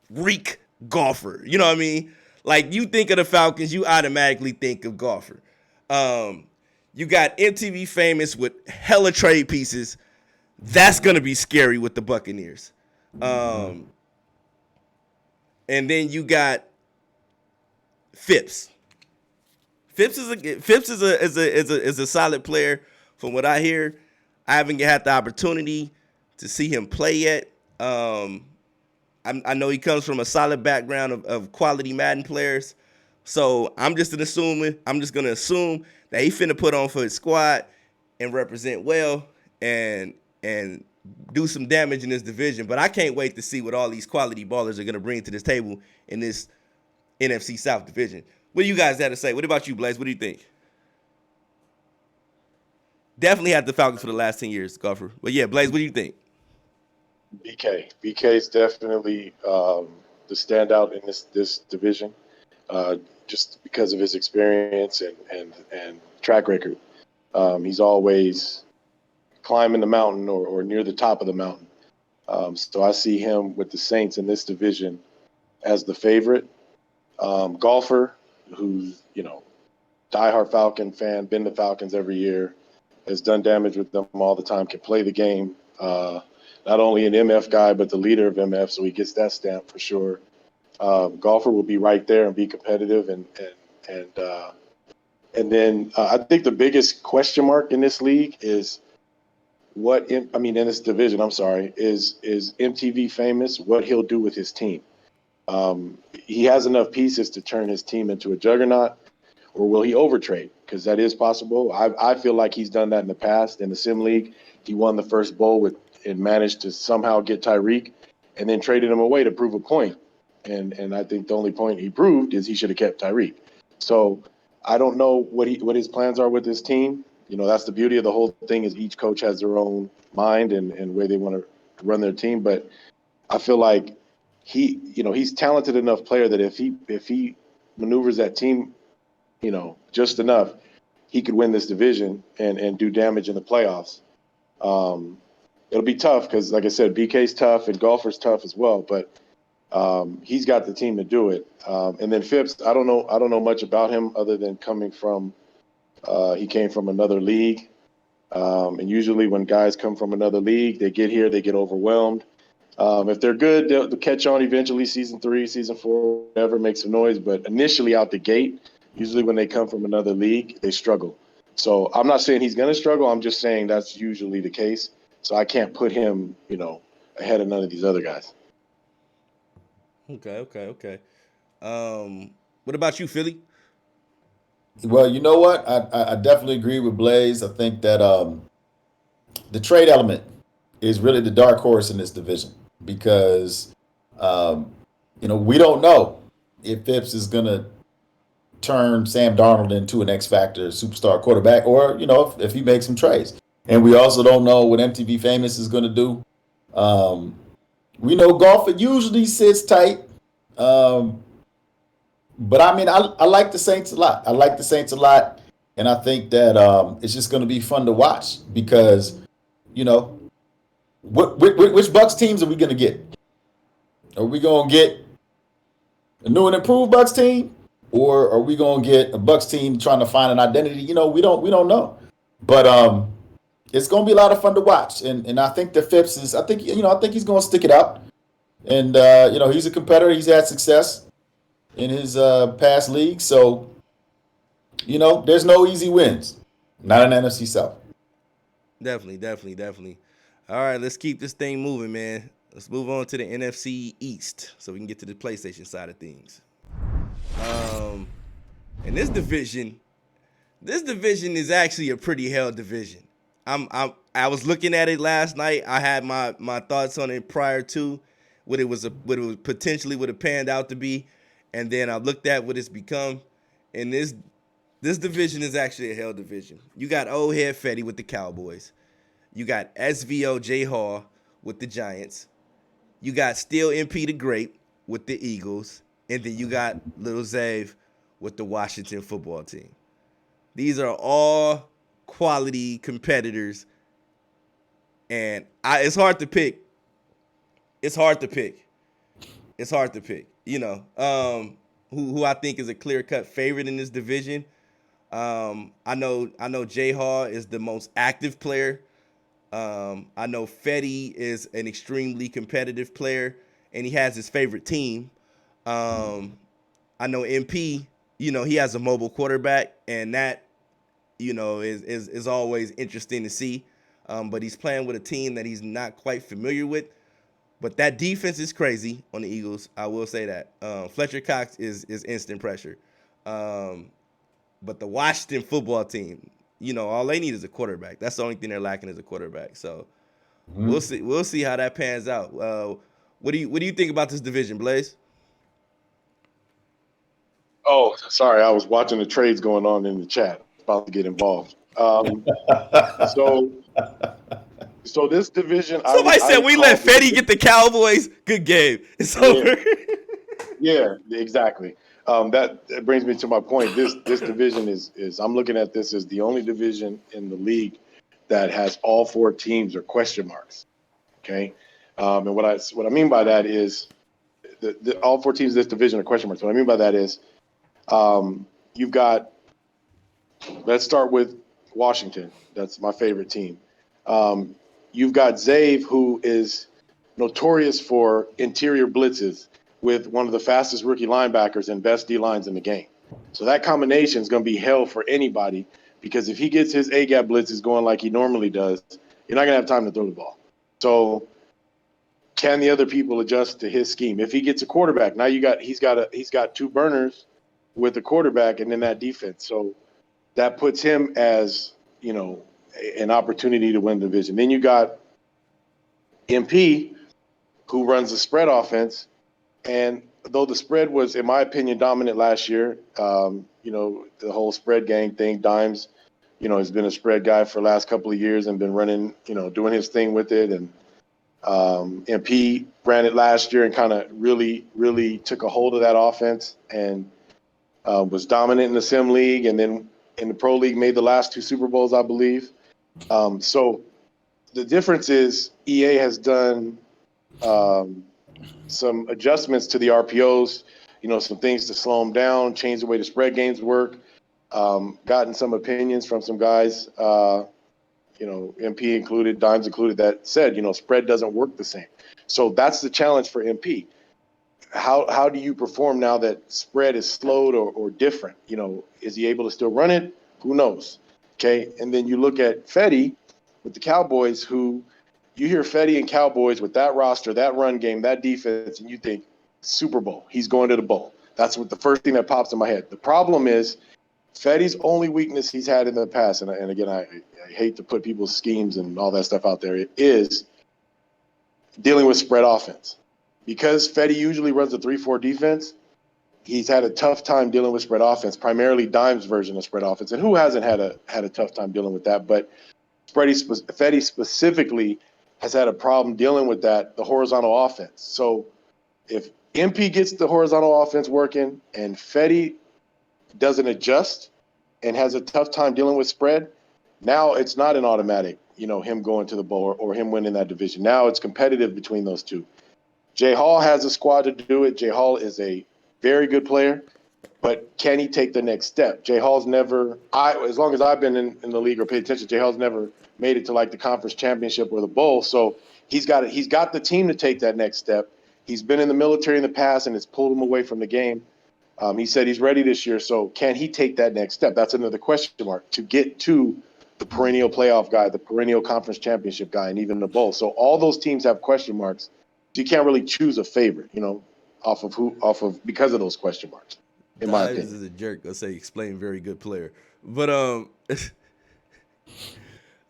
reek Golfer. You know what I mean? Like you think of the Falcons, you automatically think of Golfer. You got MTV Famous with hella trade pieces. That's gonna be scary with the Buccaneers. And then you got Phipps. Phipps is a solid player from what I hear. I haven't had the opportunity to see him play yet. I know he comes from a solid background of quality Madden players. So I'm just gonna assume that he finna put on for his squad and represent well and do some damage in this division. But I can't wait to see what all these quality ballers are gonna bring to this table in this NFC South division. What do you guys have to say? What about you, Blaze? What do you think? Definitely had the Falcons for the last 10 years, Golfer. But yeah, Blaze, what do you think? BK is definitely the standout in this division, just because of his experience and track record. He's always climbing the mountain or near the top of the mountain. So I see him with the Saints in this division as the favorite. Golfer, who's, diehard Falcon fan, been to Falcons every year, has done damage with them all the time, can play the game. Not only an MF guy, but the leader of MF, so he gets that stamp for sure. Golfer will be right there and be competitive, and then I think the biggest question mark in this league is in this division. I'm sorry, is MTV famous? What he'll do with his team? He has enough pieces to turn his team into a juggernaut, or will he overtrade? Because that is possible. I feel like he's done that in the past in the Sim League. He won the first bowl and managed to somehow get Tyreek, and then traded him away to prove a point. And I think the only point he proved is he should have kept Tyreek. So I don't know what his plans are with his team. That's the beauty of the whole thing, is each coach has their own mind and way they want to run their team. But I feel like he's talented enough player that if he maneuvers that team, just enough, he could win this division and do damage in the playoffs. It'll be tough because, like I said, BK's tough and Golfer's tough as well, but he's got the team to do it. And then Phipps, I don't know much about him other than he came from another league. And usually when guys come from another league, they get here, they get overwhelmed. If they're good, they'll catch on eventually, season 3, season 4, whatever, make some noise. But initially out the gate, usually when they come from another league, they struggle. So I'm not saying he's going to struggle. I'm just saying that's usually the case. So I can't put him, ahead of none of these other guys. Okay. What about you, Philly? Well, you know what? I definitely agree with Blaze. I think that the trade element is really the dark horse in this division because, we don't know if Phipps is going to turn Sam Darnold into an X Factor superstar quarterback or, if he makes some trades. And we also don't know what MTV Famous is going to do. We know Golfer usually sits tight. But I like the Saints a lot. And I think that it's just going to be fun to watch because, which Bucks teams are we going to get? Are we going to get a new and improved Bucks team, or are we going to get a Bucks team trying to find an identity? We don't know. But it's going to be a lot of fun to watch. And I think that Phipps is. I think he's going to stick it out. And he's a competitor. He's had success in his past league. So, there's no easy wins. Not in NFC South. Definitely. All right, let's keep this thing moving, man. Let's move on to the NFC East so we can get to the PlayStation side of things. And this division is actually a pretty hell division. I was looking at it last night. I had my thoughts on it prior to what it potentially would have panned out to be, and then I looked at what it's become. And this division is actually a hell division. You got old head Fetty with the Cowboys. You got SVO J Hall with the Giants. You got Still MP the Great with the Eagles. And then you got Little Zave with the Washington football team. These are all quality competitors. And it's hard to pick. Who I think is a clear-cut favorite in this division. I know J Hall is the most active player. I know Fetty is an extremely competitive player, and he has his favorite team. I know MP, he has a mobile quarterback, and that, is always interesting to see. But he's playing with a team that he's not quite familiar with. But that defense is crazy on the Eagles. I will say that. Fletcher Cox is instant pressure. But the Washington football team, all they need is a quarterback. That's the only thing they're lacking is a quarterback. So we'll see. We'll see how that pans out. What do you think about this division, Blaze? Oh, sorry, I was watching the trades going on in the chat. About to get involved. So this division. Somebody said we let Fetty get the Cowboys. Good game. It's over. Yeah, exactly. That brings me to my point. This division is I'm looking at this as the only division in the league that has all 4 teams are question marks. Okay, and what I mean by that is all 4 teams in this division are question marks. What I mean by that is you've got. Let's start with Washington. That's my favorite team. You've got Zave, who is notorious for interior blitzes with one of the fastest rookie linebackers and best D lines in the game. So that combination is going to be hell for anybody because if he gets his A-gap blitzes going like he normally does, you're not going to have time to throw the ball. So can the other people adjust to his scheme? If he gets a quarterback, now he's got 2 burners with the quarterback and then that defense. So that puts him as, an opportunity to win the division. Then you got MP, who runs the spread offense. And though the spread was, in my opinion, dominant last year, the whole spread gang thing, Dimes, has been a spread guy for the last couple of years and been running, doing his thing with it. And MP ran it last year and kind of really, really took a hold of that offense and was dominant in the Sim League and then in the Pro League made the last 2 Super Bowls, I believe. So the difference is EA has done some adjustments to the RPOs, some things to slow them down, change the way the spread games work, gotten some opinions from some guys, MP included, Dimes included, that said, spread doesn't work the same. So that's the challenge for MP. How do you perform now that spread is slowed or different? Is he able to still run it? Who knows? Okay. And then you look at Fetty with the Cowboys, who you hear Fetty and Cowboys with that roster, that run game, that defense, and you think Super Bowl, he's going to the bowl. That's what the first thing that pops in my head. The problem is Fetty's only weakness he's had in the past, and again, I hate to put people's schemes and all that stuff out there, it is dealing with spread offense. Because Fetty usually runs a 3-4 defense, he's had a tough time dealing with spread offense, primarily Dime's version of spread offense. And who hasn't had a tough time dealing with that? But Fetty specifically has had a problem dealing with that, the horizontal offense. So if MP gets the horizontal offense working and Fetty doesn't adjust and has a tough time dealing with spread, now it's not an automatic, him going to the bowl or him winning that division. Now it's competitive between those two. Jay Hall has a squad to do it. Jay Hall is a very good player, but can he take the next step? Jay Hall's never, as long as I've been in the league or paid attention, Jay Hall's never made it to like the conference championship or the bowl. So he's got the team to take that next step. He's been in the military in the past and it's pulled him away from the game. He said he's ready this year. So can he take that next step? That's another question mark to get to the perennial playoff guy, the perennial conference championship guy, and even the bowl. So all those teams have question marks. So you can't really choose a favorite, because of those question marks, in my opinion. This is a jerk. I'll say explain very good player. But oh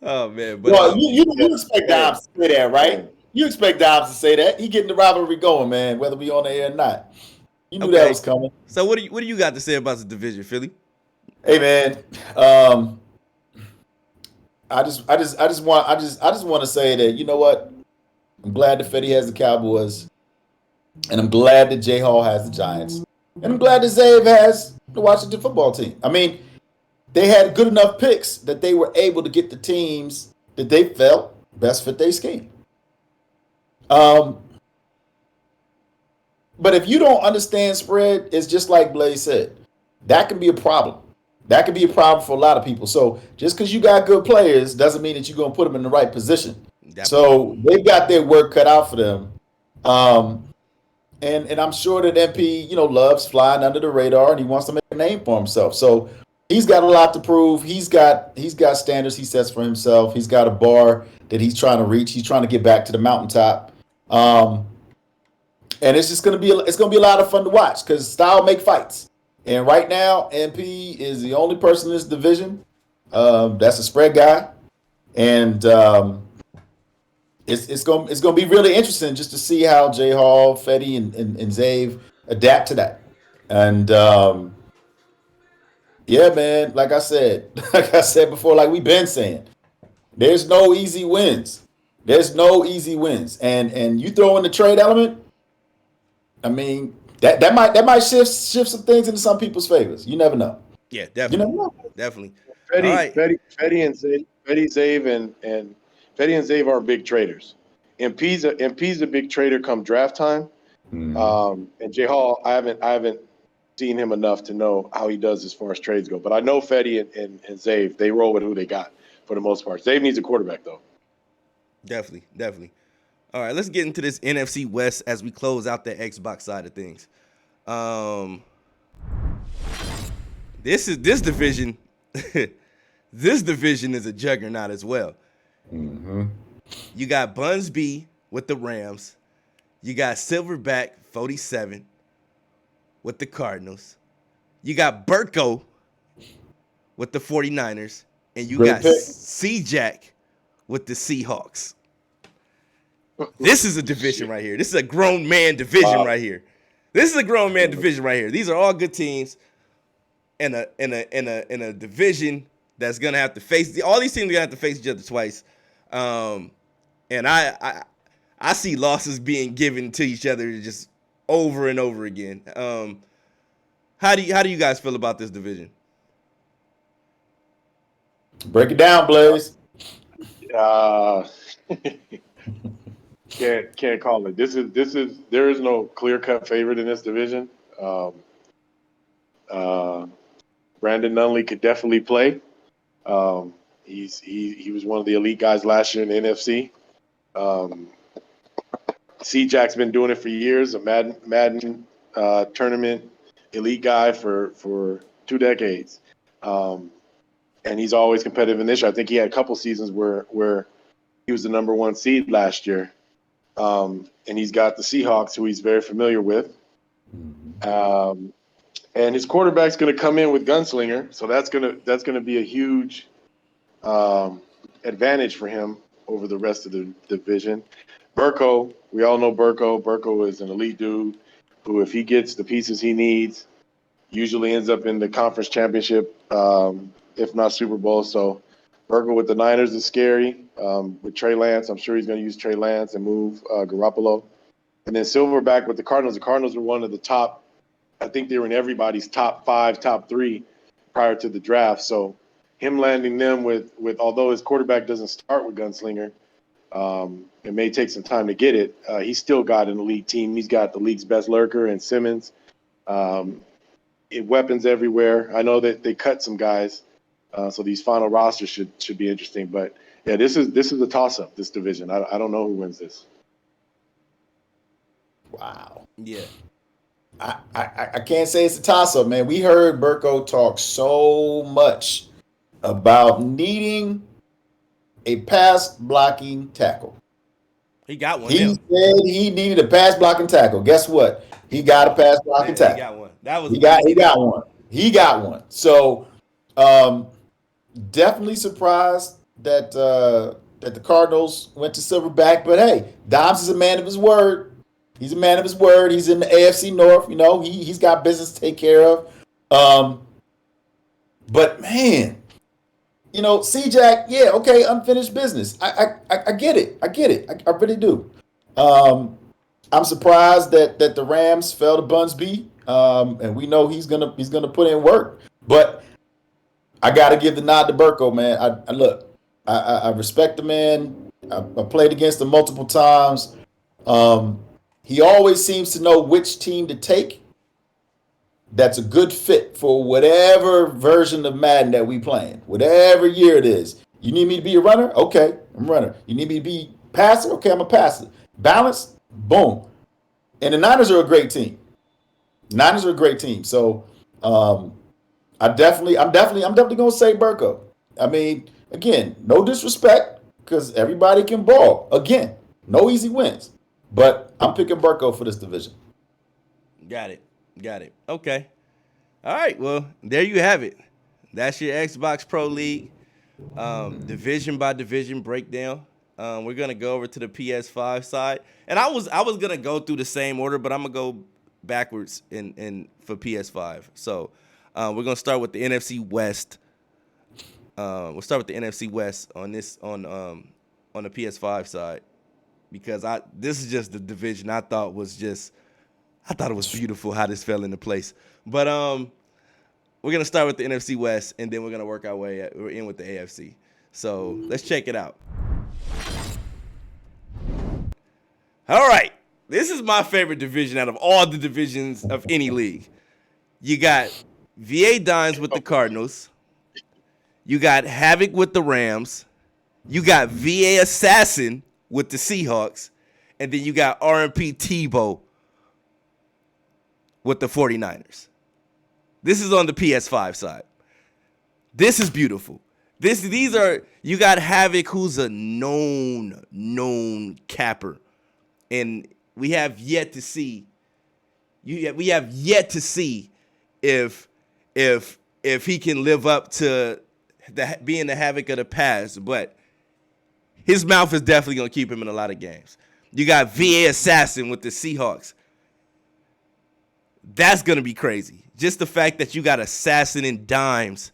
man. But well, you expect Dobbs to say that, right? You expect Dobbs to say that. He getting the rivalry going, man, whether we on the air or not. You knew that was coming. So what do you got to say about the division, Philly? Hey man, I just want to say that, you know what? I'm glad that Fetty has the Cowboys, and I'm glad that Jay Hall has the Giants, and I'm glad that Zave has the Washington football team. I mean, they had good enough picks that they were able to get the teams that they felt best fit their scheme. But if you don't understand spread, it's just like Blaze said, that can be a problem. That could be a problem for a lot of people. So just because you got good players doesn't mean that you're going to put them in the right position. Definitely. So they've got their work cut out for them. And I'm sure that MP, loves flying under the radar and he wants to make a name for himself. So he's got a lot to prove. He's got standards he sets for himself. He's got a bar that he's trying to reach. He's trying to get back to the mountaintop. And it's just going to be a lot of fun to watch because style make fights. And right now, MP is the only person in this division that's a spread guy. And it's going to be really interesting just to see how Jay Hall, Fetty, and Zave adapt to that. And yeah, man, like I said before, like we've been saying, there's no easy wins. There's no easy wins. And you throw in the trade element, I mean, that might shift some things into some people's favors. You never know. Yeah, definitely. You never know. Definitely. Fetty and Zay, Fetty, Zave, and Fetty and Zave aren't big traders. MP's a big trader come draft time. And Jay Hall, I haven't seen him enough to know how he does as far as trades go. But I know Fetty and Zave, they roll with who they got for the most part. Zave needs a quarterback though. Definitely. All right, let's get into this NFC West as we close out the Xbox side of things. This division. This division is a juggernaut as well. You got Buns B with the Rams. You got Silverback 47 with the Cardinals. You got Burko with the 49ers. And you got C-Jack with the Seahawks. This is a division right here. This is a grown man division right here. This is a grown man division right here. These are all good teams in a division that's gonna have to face all these teams are gonna have to face each other twice. And I see losses being given to each other just over and over again. How do you guys feel about this division? Break it down, Blaze. Can't call it. This is there is no clear cut favorite in this division. Brandon Nunley could definitely play. He was one of the elite guys last year in the NFC. C-Jack's been doing it for years. A Madden tournament elite guy for 2 decades. And he's always competitive in this year. I think he had a couple seasons where he was the number 1 seed last year. And he's got the Seahawks, who he's very familiar with. And his quarterback's going to come in with Gunslinger, so that's gonna be a huge advantage for him over the rest of the division. Burko, we all know Burko. Burko is an elite dude who, if he gets the pieces he needs, usually ends up in the conference championship, if not Super Bowl. So Burko with the Niners is scary. With Trey Lance, I'm sure he's going to use Trey Lance and move Garoppolo. And then Silverback with the Cardinals. The Cardinals are one of the top. I think they were in everybody's top 5, top 3 prior to the draft. So him landing them with although his quarterback doesn't start with Gunslinger, it may take some time to get it. He's still got an elite team. He's got the league's best lurker and Simmons. Weapons everywhere. I know that they cut some guys, so these final rosters should be interesting. But yeah, this is a toss-up, this division. I don't know who wins this. Wow. Yeah. I can't say it's a toss-up, man. We heard Burko talk so much about needing a pass blocking tackle. He got one. He said he needed a pass blocking tackle. Guess what? He got a pass blocking tackle. He got one. That was he got one. He got one. So definitely surprised that the Cardinals went to Silverback. But hey, Dobbs is a man of his word. He's a man of his word. He's in the AFC North. You know, he's got business to take care of. But man, you know, C-Jack, yeah, okay, unfinished business. I get it. I really do. I'm surprised that the Rams fell to Buns B. And we know he's gonna put in work. But I gotta give the nod to Burko, man. I respect the man. I played against him multiple times. He always seems to know which team to take that's a good fit for whatever version of Madden that we playing, whatever year it is. You need me to be a runner? Okay, I'm a runner. You need me to be passer? Okay, I'm a passer. Balance? Boom. And the Niners are a great team. So I'm definitely gonna say Burko. I mean, again, no disrespect, because everybody can ball. Again, no easy wins. But I'm picking Burko for this division. Got it. Okay. All right. Well, there you have it. That's your Xbox Pro League division by division breakdown. We're gonna go over to the PS5 side, and I was gonna go through the same order, but I'm gonna go backwards in for PS5. So we're gonna start with the NFC West. We'll start with the NFC West on the PS5 side, because this is just the division I thought it was beautiful how this fell into place. But we're gonna start with the NFC West, and then we're gonna work our way in with the AFC. So let's check it out. All right. This is my favorite division out of all the divisions of any league. You got VA Dimes with the Cardinals. You got Havoc with the Rams. You got VA Assassin with the Seahawks. And then you got RMP Tebow with the 49ers. This is on the PS5 side. This is beautiful. These are, you got Havoc, who's a known capper. And we have yet to see if he can live up to being the Havoc of the past, but his mouth is definitely going to keep him in a lot of games. You got VA Assassin with the Seahawks. That's going to be crazy. Just the fact that you got Assassin and Dimes,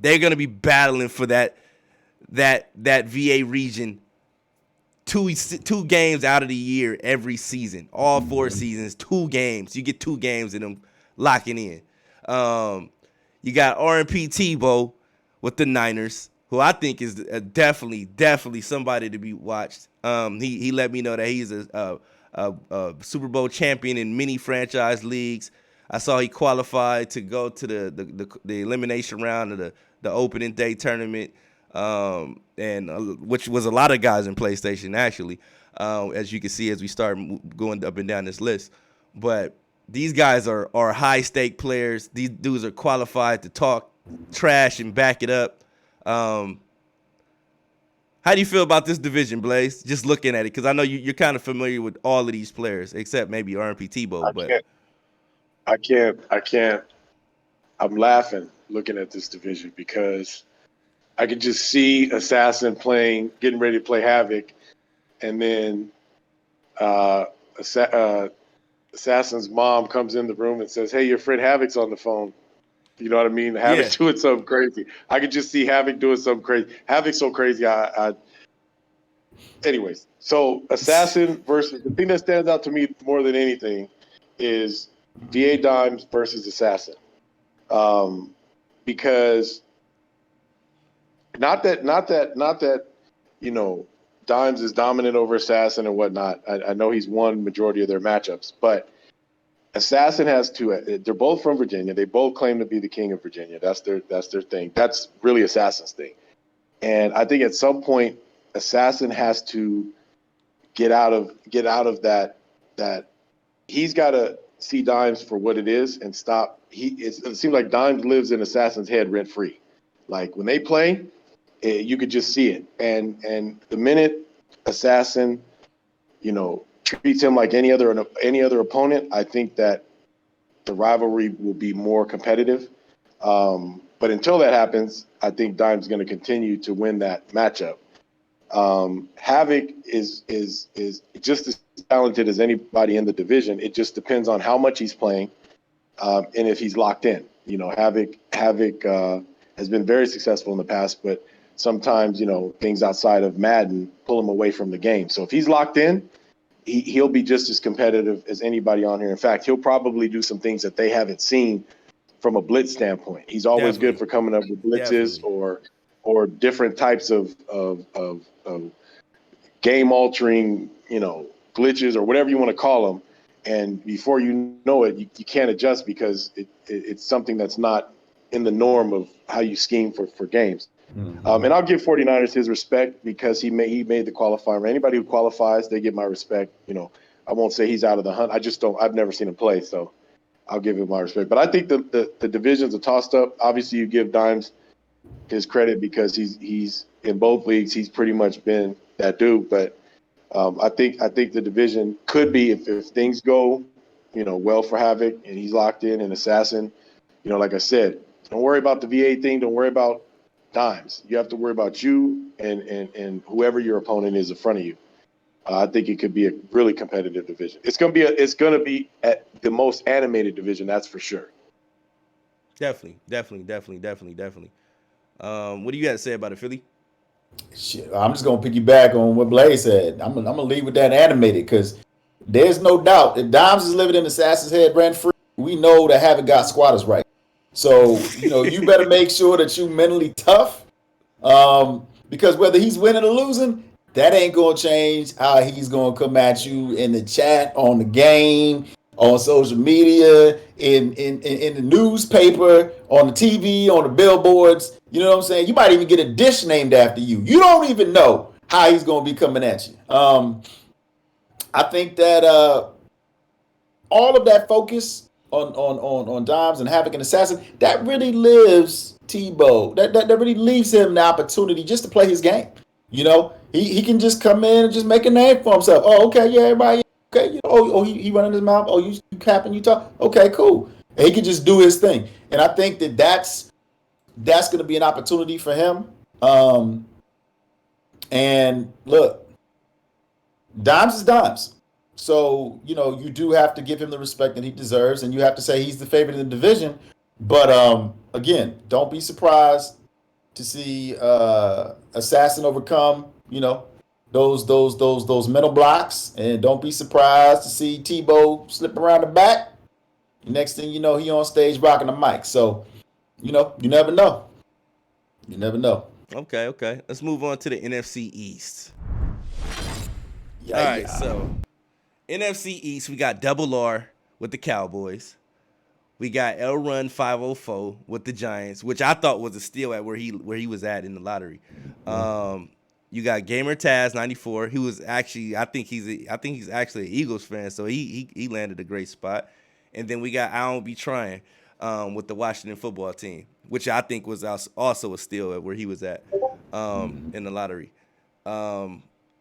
they're going to be battling for that VA region two games out of the year every season. All 4 seasons, 2 games. You get 2 games in them locking in. You got RMP Tebow with the Niners, who I think is definitely somebody to be watched. He let me know that he's a Super Bowl champion in many franchise leagues. I saw he qualified to go to the elimination round of the opening day tournament, and which was a lot of guys in PlayStation actually, as you can see as we start going up and down this list. But these guys are high stake players. These dudes are qualified to talk trash and back it up. How do you feel about this division, Blaze? Just looking at it, because I know you're kind of familiar with all of these players, except maybe RMP Tebow. I can't. I'm laughing looking at this division because I could just see Assassin getting ready to play Havoc, and then Assassin's mom comes in the room and says, "Hey, your friend Havoc's on the phone." You know what I mean? Havoc doing something crazy. I could just see Havoc doing something crazy. Havoc's so crazy. Anyways, so Assassin versus, the thing that stands out to me more than anything is VA Dimes versus Assassin. Because not that Dimes is dominant over Assassin and whatnot. I know he's won majority of their matchups, but Assassin has 2. They're both from Virginia. They both claim to be the king of Virginia. That's their thing. That's really Assassin's thing. And I think at some point Assassin has to get out of that he's got to see Dimes for what it is and stop. It seems like Dimes lives in Assassin's head rent free. Like when they play, you could just see it. And the minute Assassin, treats him like any other opponent, I think that the rivalry will be more competitive. But until that happens, I think Dime's going to continue to win that matchup. Havoc is just as talented as anybody in the division. It just depends on how much he's playing, and if he's locked in. Havoc has been very successful in the past, but sometimes things outside of Madden pull him away from the game. So if he's locked in, he'll be just as competitive as anybody on here. In fact, he'll probably do some things that they haven't seen from a blitz standpoint. He's always good for coming up with blitzes or different types of game altering, glitches or whatever you want to call them. And before you know it, you can't adjust because it's something that's not in the norm of how you scheme for games. Mm-hmm. And I'll give 49ers his respect because he made the qualifier. Anybody who qualifies, they get my respect. I won't say he's out of the hunt. I've never seen him play, so I'll give him my respect. But I think the divisions are tossed up. Obviously, you give Dimes his credit because he's in both leagues. He's pretty much been that dude. But I think the division could be if things go, well for Havoc and he's locked in and Assassin. Like I said, don't worry about the VA thing. Don't worry about Dimes. You have to worry about you and whoever your opponent is in front of you. I think it could be a really competitive division. It's gonna be at the most animated division, that's for sure. Definitely. What do you got to say about it, Philly? Shit, I'm just gonna piggyback on what Blaze said. I'm gonna lead with that animated because there's no doubt if Dimes is living in Assassin's head rent free, we know that Havoc got squatters right. So you better make sure that you mentally tough. Because whether he's winning or losing, that ain't gonna change how he's gonna come at you in the chat, on the game, on social media, in the newspaper, on the TV, on the billboards. You know what I'm saying? You might even get a dish named after you. You don't even know how he's gonna be coming at you. I think that all of that focus on Dimes and Havoc and Assassin, that really lives Tebow. That really leaves him the opportunity just to play his game. You know, he can just come in and just make a name for himself. Oh, okay, yeah, everybody, okay. He running his mouth. Oh, you capping, you talk. Okay, cool. And he can just do his thing. And I think that that's going to be an opportunity for him. And look, Dimes is Dimes. So, you do have to give him the respect that he deserves, and you have to say he's the favorite in the division. But again, don't be surprised to see Assassin overcome, those mental blocks, and don't be surprised to see Tebow slip around the back. Next thing you know, he on stage rocking the mic. So, you never know. You never know. Okay. Let's move on to the NFC East. Yeah, All right, so NFC East, we got Double R with the Cowboys. We got L Run 504 with the Giants, which I thought was a steal at where he was at in the lottery. You got Gamer Taz 94. He was actually, I think he's actually an Eagles fan, so he landed a great spot. And then we got I Don't Be Trying with the Washington football team, which I think was also a steal at where he was at in the lottery.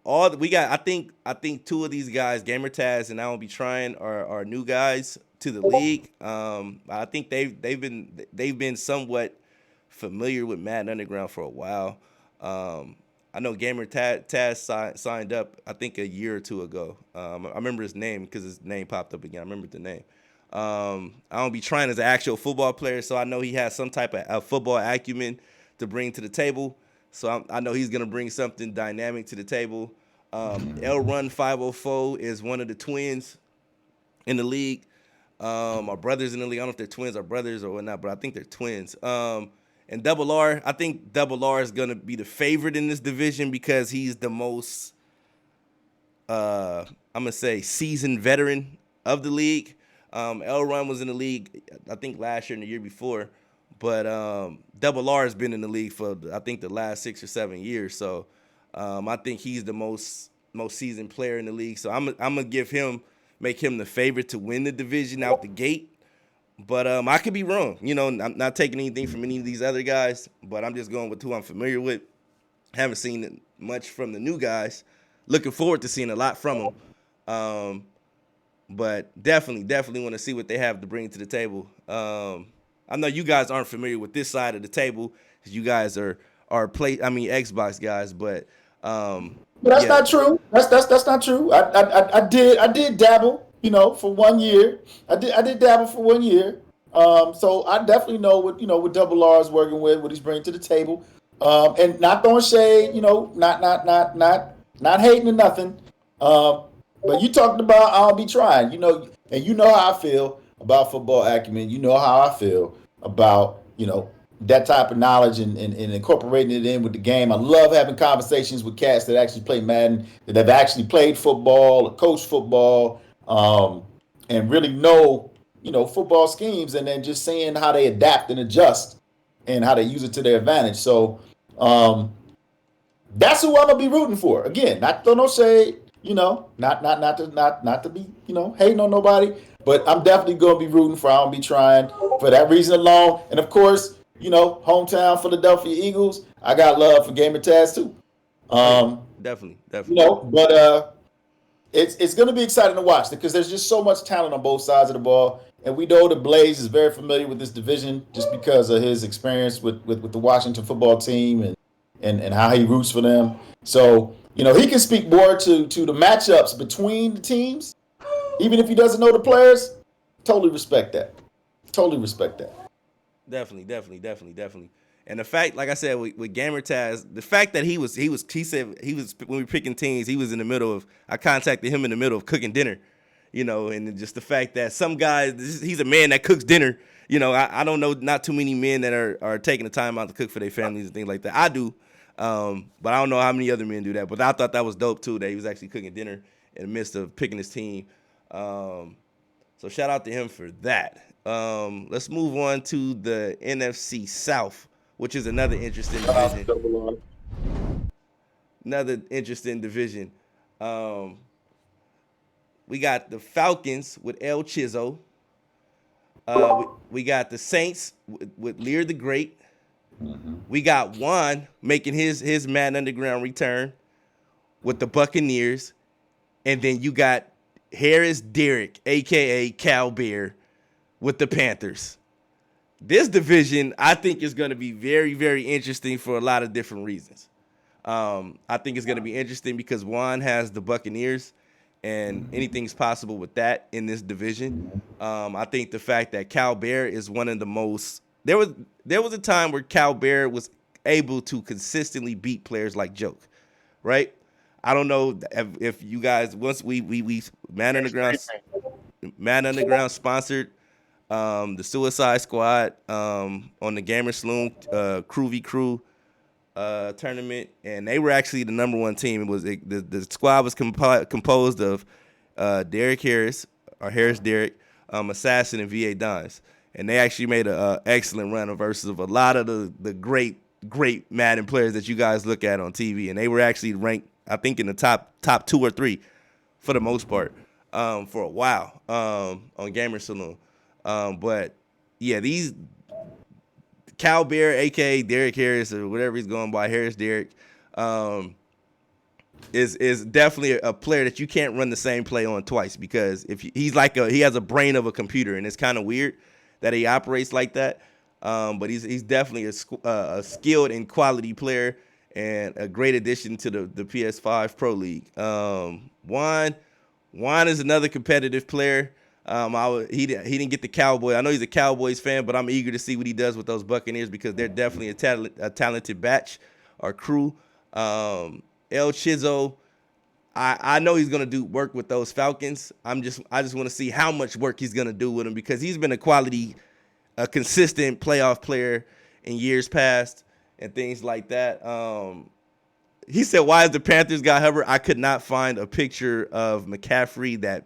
I think two of these guys, Gamer Taz and I Don't Be Trying, are new guys to the league. I think they've been somewhat familiar with Madden Underground for a while. I know Gamer Taz signed up, I think, a year or two ago. I remember his name because his name popped up again. I remember the name. I Don't Be Trying as an actual football player, so I know he has some type of football acumen to bring to the table. So I know he's going to bring something dynamic to the table. L Run 504 is one of the twins in the league. Our brothers in the league. I don't know if they're twins or brothers or whatnot, but I think they're twins. And Double R, I think Double R is going to be the favorite in this division because he's the most, I'm going to say, seasoned veteran of the league. L Run was in the league, I think, last year and the year before. But Double R has been in the league for, I think, the last 6 or 7 years. So I think he's the most seasoned player in the league. So I'm gonna make him the favorite to win the division out the gate. But I could be wrong. I'm not taking anything from any of these other guys, but I'm just going with who I'm familiar with. Haven't seen much from the new guys. Looking forward to seeing a lot from them. But definitely want to see what they have to bring to the table. I know you guys aren't familiar with this side of the table. You guys are Xbox guys, but that's not true. That's not true. I did dabble, for 1 year. I did dabble for 1 year. So I definitely know what Double R is working with, what he's bringing to the table. And not throwing shade, not hating or nothing. But you talked about I'll be trying, and you know how I feel about football acumen. You know how I feel about, that type of knowledge and incorporating it in with the game. I love having conversations with cats that actually play Madden, that have actually played football, or coached football, and really know, football schemes, and then just seeing how they adapt and adjust and how they use it to their advantage. So that's who I'm gonna be rooting for. Again, not to throw no shade, not to be, hating on nobody, but I'm definitely gonna be rooting for. I'll be trying for that reason alone, and of course, hometown Philadelphia Eagles. I got love for Gamer Taz too. Definitely. But it's going to be exciting to watch because there's just so much talent on both sides of the ball, and we know that Blaze is very familiar with this division just because of his experience with the Washington football team and how he roots for them. So he can speak more to the matchups between the teams, even if he doesn't know the players. Totally respect that. Definitely. And the fact, like I said, with Gamer Taz, the fact that he said when we were picking teams, he was in the middle of, I contacted him in the middle of cooking dinner, and just the fact that some guys, he's a man that cooks dinner. I don't know, not too many men that are taking the time out to cook for their families and things like that. I do. But I don't know how many other men do that. But I thought that was dope too, that he was actually cooking dinner in the midst of picking his team. So shout out to him for that. Let's move on to the NFC South, which is another interesting division. Double on. Another interesting division. We got the Falcons with El Chizo. We got the Saints with Lear the Great. We got Juan making his Madden Underground return with the Buccaneers. And then you got Harris Derrick, a.k.a. Cal Bear, with the Panthers. This division, I think, is going to be very, very interesting for a lot of different reasons. I think it's going to be interesting because Juan has the Buccaneers, and anything's possible with that in this division. I think the fact that Cal Bear is one of the most – there was a time where Cal Bear was able to consistently beat players like Joke, right? I don't know if you guys, once we Madden Underground sponsored the Suicide Squad on the Gamer Saloon Crew v Crew tournament, and they were actually the number one team. It was the squad was composed of Derrick Harris, or Harris Derrick, Assassin, and VA Dimes, and they actually made an excellent run versus of a lot of the great Madden players that you guys look at on TV, and they were actually ranked, I think, in the top 2 or 3 for the most part for a while on Gamer Saloon. But yeah, these Cal Bear, aka Derrick Harris, or whatever he's going by, Harris Derrick, is definitely a player that you can't run the same play on twice, because if he has a brain of a computer, and it's kind of weird that he operates like that. But he's definitely a skilled and quality player, and a great addition to the PS5 Pro League. Juan is another competitive player. He didn't get the Cowboy. I know he's a Cowboys fan, but I'm eager to see what he does with those Buccaneers, because they're definitely a talented batch or crew. El Chizo, I know he's gonna do work with those Falcons. I just want to see how much work he's gonna do with them, because he's been a consistent playoff player in years past and things like that. He said, "Why is the Panthers got Hubbard?" I could not find a picture of McCaffrey that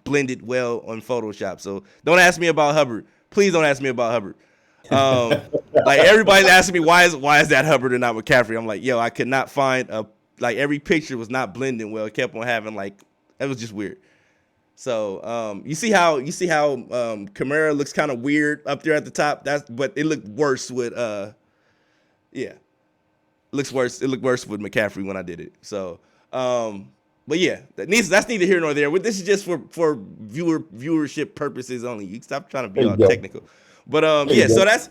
blended well on Photoshop. So don't ask me about Hubbard. Please don't ask me about Hubbard. Like, everybody's asking me why is that Hubbard and not McCaffrey? I'm like, yo, I could not find every picture was not blending well. It kept on having it was just weird. So you see how Kamara looks kind of weird up there at the top. But it looked worse with It looked worse with McCaffrey when I did it. So but yeah, that's neither here nor there. This is just for viewership purposes only. You stop trying to be all technical. But yeah, so that's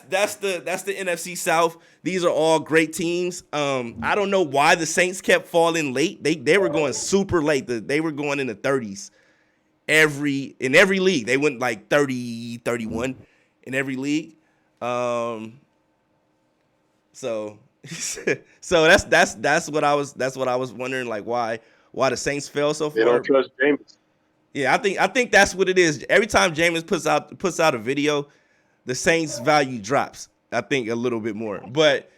the NFC South. These are all great teams. I don't know why the Saints kept falling late. They were going super late. They were going in the 30s in every league. They went like 30, 31 in every league. So that's what I was wondering, like why the Saints fell so far. They don't trust Jameis. Yeah, I think that's what it is. Every time Jameis puts out a video, the Saints value drops, I think, a little bit more. But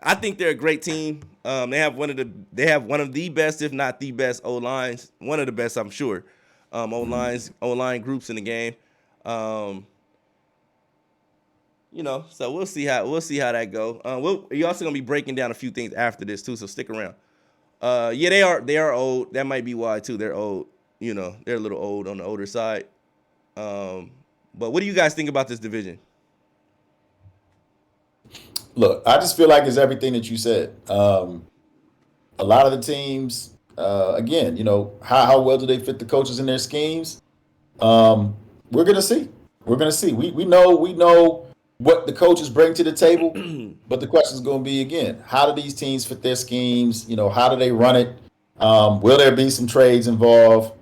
I think they're a great team. They have one of the best, if not the best, O-lines. One of the best, I'm sure. O-line groups in the game. So we'll see how that go. You're also gonna be breaking down a few things after this too, so stick around. Yeah, they are old. That might be why too. They're old. They're a little old on the older side. But what do you guys think about this division? Look, I just feel like it's everything that you said. A lot of the teams, again, how well do they fit the coaches in their schemes? We're gonna see. We know what the coaches bring to the table, but the question is going to be, again, how do these teams fit their schemes? How do they run it? Will there be some trades involved?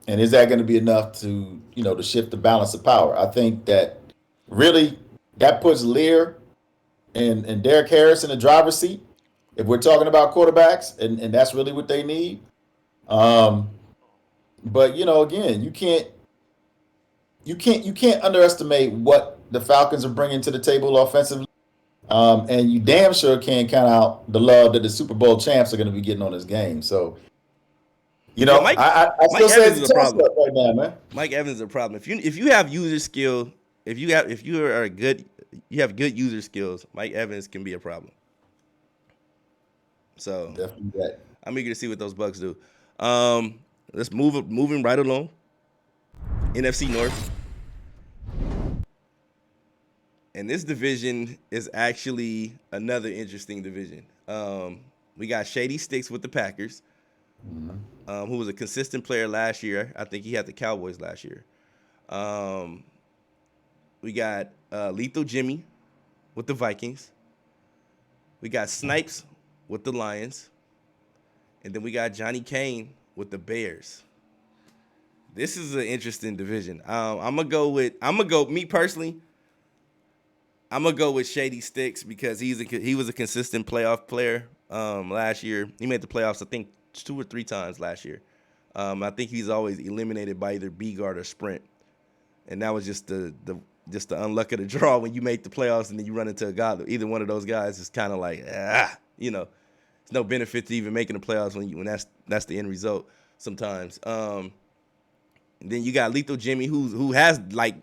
And is that going to be enough to shift the balance of power? I think that really that puts Lear and Derrick Harris in the driver's seat if we're talking about quarterbacks, and that's really what they need. But again, you can't underestimate what the Falcons are bringing to the table offensively. And you damn sure can't count out the love that the Super Bowl champs are going to be getting on this game. So, Yeah, Mike I Mike still say Evans it's is a a toss problem. up right now, man. Mike Evans is a problem. If you have user skill, if you are good, you have good user skills. Mike Evans can be a problem. So Definitely that. I'm eager to see what those Bucks do. Um, let's moving right along. NFC North, and this division is actually another interesting division. We got Shady Sticks with the Packers, who was a consistent player last year. I think he had the Cowboys last year. Um, we got Lethal Jimmy with the Vikings. We got Snipes with the Lions. And then we got Johnny Kane with the Bears. This is an interesting division. I'm gonna go me personally. I'm gonna go with Shady Sticks because he was a consistent playoff player last year. He made the playoffs I think 2 or 3 times last year. I think he's always eliminated by either B guard or sprint, and that was just the unluck of the draw when you make the playoffs and then you run into a guy. Either one of those guys is kind of like it's no benefit to even making the playoffs when that's the end result sometimes. Then you got Lethal Jimmy who has like.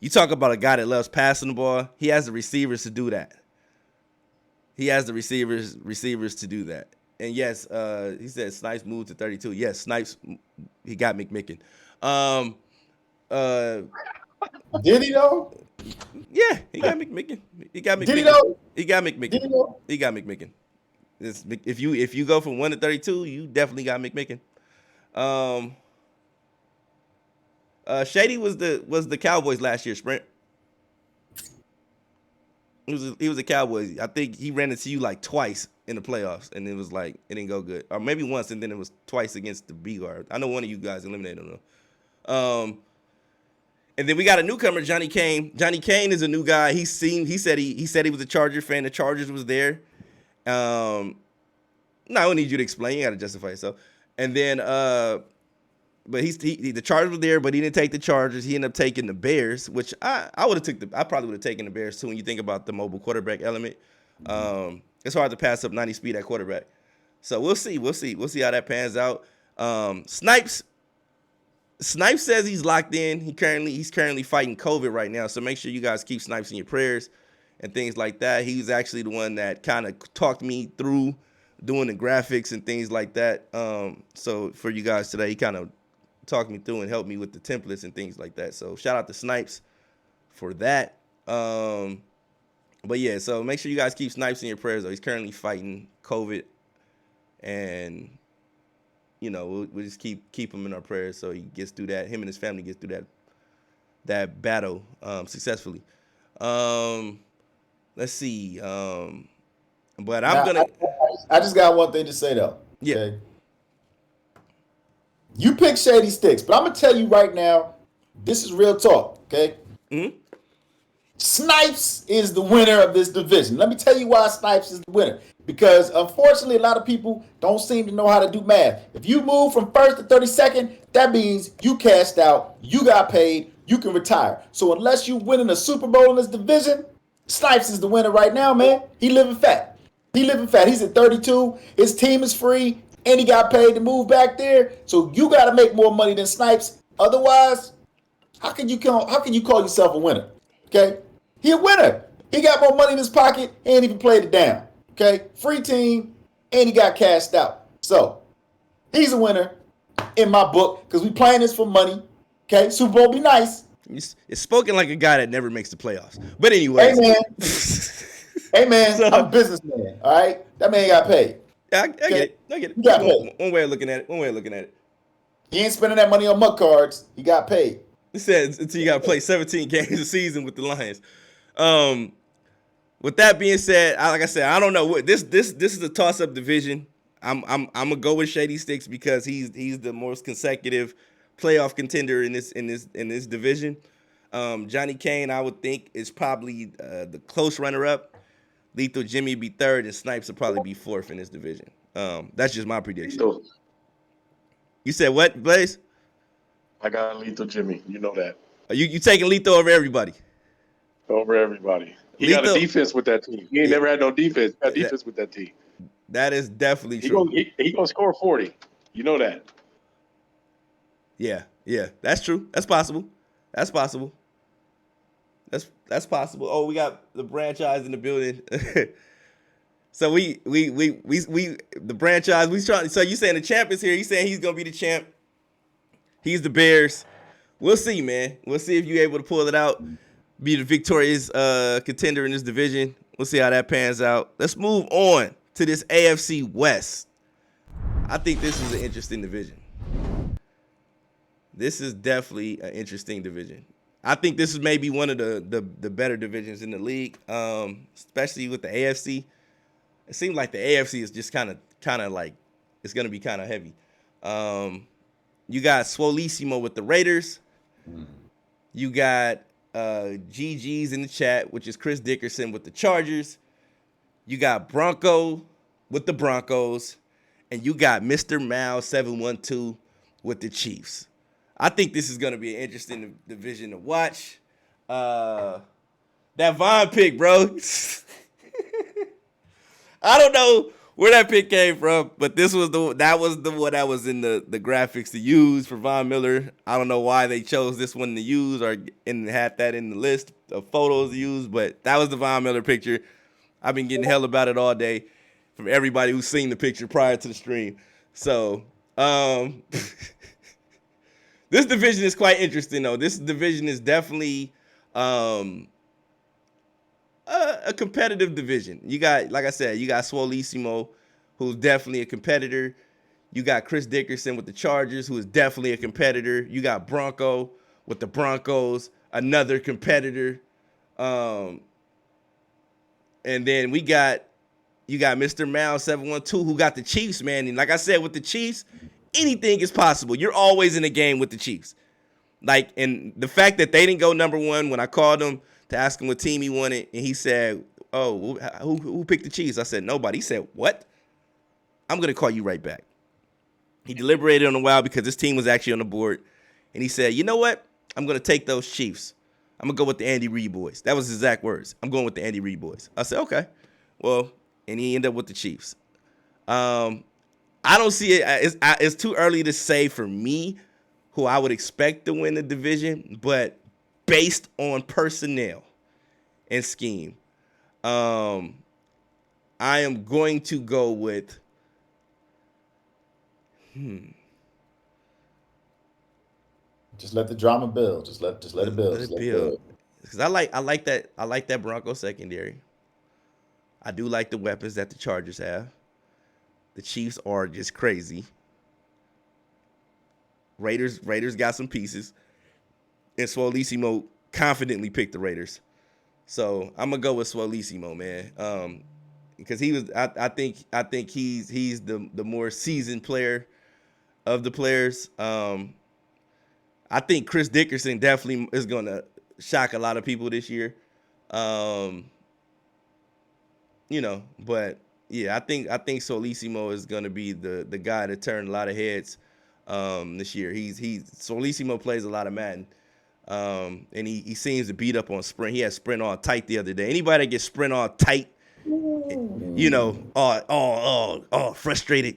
You talk about a guy that loves passing the ball. He has the receivers to do that. He has the receivers to do that. And yes, he said Snipes moved to 32. Yes, Snipes, he got McMicken. Uh, Did he though? yeah, he got McMicken. He got Did he McMicken. though? He got Did he McMicken. though? He got McMicken. If you go from 1 to 32, you definitely got McMicken. Shady was the Cowboys last year, Sprint. He was a Cowboys. I think he ran into you like twice in the playoffs, and it was like it didn't go good, or maybe once, and then it was twice against the B guard. I know one of you guys eliminated him. And then we got a newcomer, Johnny Kane. Johnny Kane is a new guy. He said he was a Charger fan. The Chargers was there. No, I don't need you to explain. You got to justify yourself. And then but the Chargers were there, but he didn't take the Chargers. He ended up taking the Bears, which I probably would have taken the Bears too. When you think about the mobile quarterback element, it's hard to pass up 90 speed at quarterback. So we'll see how that pans out. Snipes says he's locked in. He's currently fighting COVID right now. So make sure you guys keep Snipes in your prayers and things like that. He was actually the one that kind of talked me through doing the graphics and things like that. So for you guys today, he kind of talked me through and helped me with the templates and things like that. So shout out to Snipes for that. But yeah, so make sure you guys keep Snipes in your prayers though. He's currently fighting COVID, and we'll just keep him in our prayers so he gets through that. Him and his family gets through that battle successfully. Let's see. But I just got one thing to say though. Yeah. Okay? You pick Shady Sticks, but I'm gonna tell you right now, this is real talk. Okay. Mm-hmm. Snipes is the winner of this division. Let me tell you why Snipes is the winner. Because unfortunately, a lot of people don't seem to know how to do math. If you move from 1st to 32nd, that means you cashed out, you got paid, you can retire. So unless you winning a Super Bowl in this division, Snipes is the winner right now, man. He living fat. He's at 32. His team is free, and he got paid to move back there. So you got to make more money than Snipes. Otherwise, how can you call yourself a winner? Okay, he a winner. He got more money in his pocket. He ain't even played it down. Okay, free team, and he got cashed out. So he's a winner in my book because we playing this for money. Okay, Super Bowl be nice. It's spoken like a guy that never makes the playoffs. But anyway. Hey man, hey man, So- I'm a businessman. All right, that man got paid. I get it. You got paid. One way of looking at it. He ain't spending that money on mud cards. He got paid. He said until you got to play 17 games a season with the Lions. With that being said, like I said, I don't know what this is a toss-up division. I'm gonna go with Shady Sticks because he's the most consecutive playoff contender in this division. Johnny Kane, I would think, is probably the close runner-up. Lethal Jimmy be third, and Snipes will probably be fourth in this division. That's just my prediction. Lethal. You said what, Blaze? I got Lethal Jimmy. You know that. You taking Lethal over everybody? Over everybody. He got a Lethal. defense with that team. He ain't Yeah, never had no defense. Got that, defense with that team. that is definitely He true. gonna score 40. You know that. Yeah, that's true. That's possible. That's possible. That's possible. Oh, we got the franchise in the building. So we the franchise we trying. So you saying the champ is here? You saying he's gonna be the champ? He's the Bears. We'll see, man. We'll see if you're able to pull it out, be the victorious contender in this division. We'll see how that pans out. Let's move on to this AFC West. I think this is an interesting division. This is definitely an interesting division. I think this is maybe one of the better divisions in the league, especially with the AFC. It seems like the AFC is just kind of like it's going to be kind of heavy. You got Swolissimo with the Raiders. You got GG's in the chat, which is Chris Dickerson with the Chargers. You got Bronco with the Broncos. And you got Mr. Mal 712 with the Chiefs. I think this is going to be an interesting division to watch. That Vaughn pick, bro. I don't know where that pick came from, but that was the one that was in the graphics to use for Von Miller. I don't know why they chose this one to use and had that in the list of photos to use, but that was the Von Miller picture. I've been getting hell about it all day from everybody who's seen the picture prior to the stream. So, this division is quite interesting, though. This division is definitely a competitive division. You got, like I said, you got Swolissimo, who's definitely a competitor. You got Chris Dickerson with the Chargers, who is definitely a competitor. You got Bronco with the Broncos, another competitor. And then you got Mr. Mal 712, who got the Chiefs, man. And like I said, with the Chiefs, anything is possible. You're always in a game with the Chiefs. Like, and the fact that they didn't go number one when I called him to ask him what team he wanted, and he said, "Oh, who picked the Chiefs?" I said, "Nobody." He said, "What?" I'm gonna call you right back. He deliberated on a while because this team was actually on the board, and he said, "You know what? I'm gonna take those Chiefs. I'm gonna go with the Andy Reid boys." That was his exact words. "I'm going with the Andy Reid boys." I said, "Okay." Well, and he ended up with the Chiefs. I don't see it. It's too early to say for me who I would expect to win the division, but based on personnel and scheme, I am going to go with Just let the drama build. Just let it build. let it build. Because I like that Broncos secondary. I do like the weapons that the Chargers have. The Chiefs are just crazy. Raiders got some pieces. And Swolissimo confidently picked the Raiders. So I'm gonna go with Swolissimo, man. Because I think he's the more seasoned player of the players. I think Chris Dickerson definitely is gonna shock a lot of people this year. But yeah, I think Solissimo is gonna be the guy to turn a lot of heads this year. Solissimo plays a lot of Madden. And he seems to beat up on sprint. He had sprint on tight the other day. Anybody that gets sprint on tight, frustrated,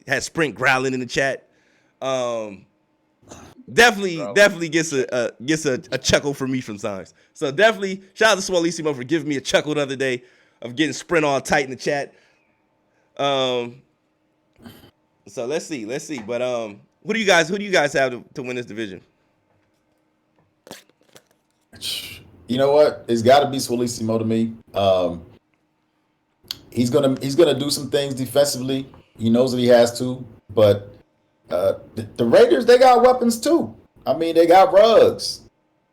has sprint growling in the chat. Definitely gets a chuckle from me sometimes. So definitely shout out to Swolissimo for giving me a chuckle the other day of getting sprint on tight in the chat. So let's see. But who do you guys have to win this division? You know what? It's got to be Swolissimo to me. He's gonna do some things defensively. He knows that he has to, but the Raiders, they got weapons too. I mean, they got Ruggs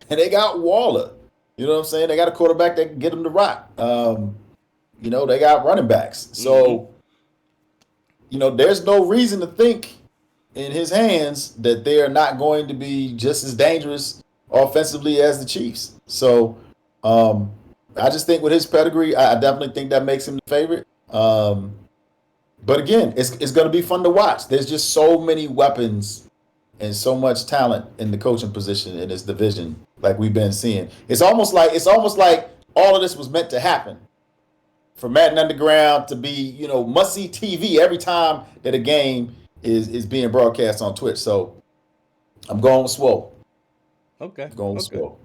and they got Waller. You know what I'm saying? They got a quarterback that can get them to rock. They got running backs. So, there's no reason to think in his hands that they are not going to be just as dangerous offensively as the Chiefs. So, I just think with his pedigree, I definitely think that makes him the favorite. But again, it's going to be fun to watch. There's just so many weapons and so much talent in the coaching position in this division, like we've been seeing. It's almost like all of this was meant to happen. For Madden Underground to be, must-see TV every time that a game is being broadcast on Twitch. So I'm going with Swole. Okay. I'm going with Swole.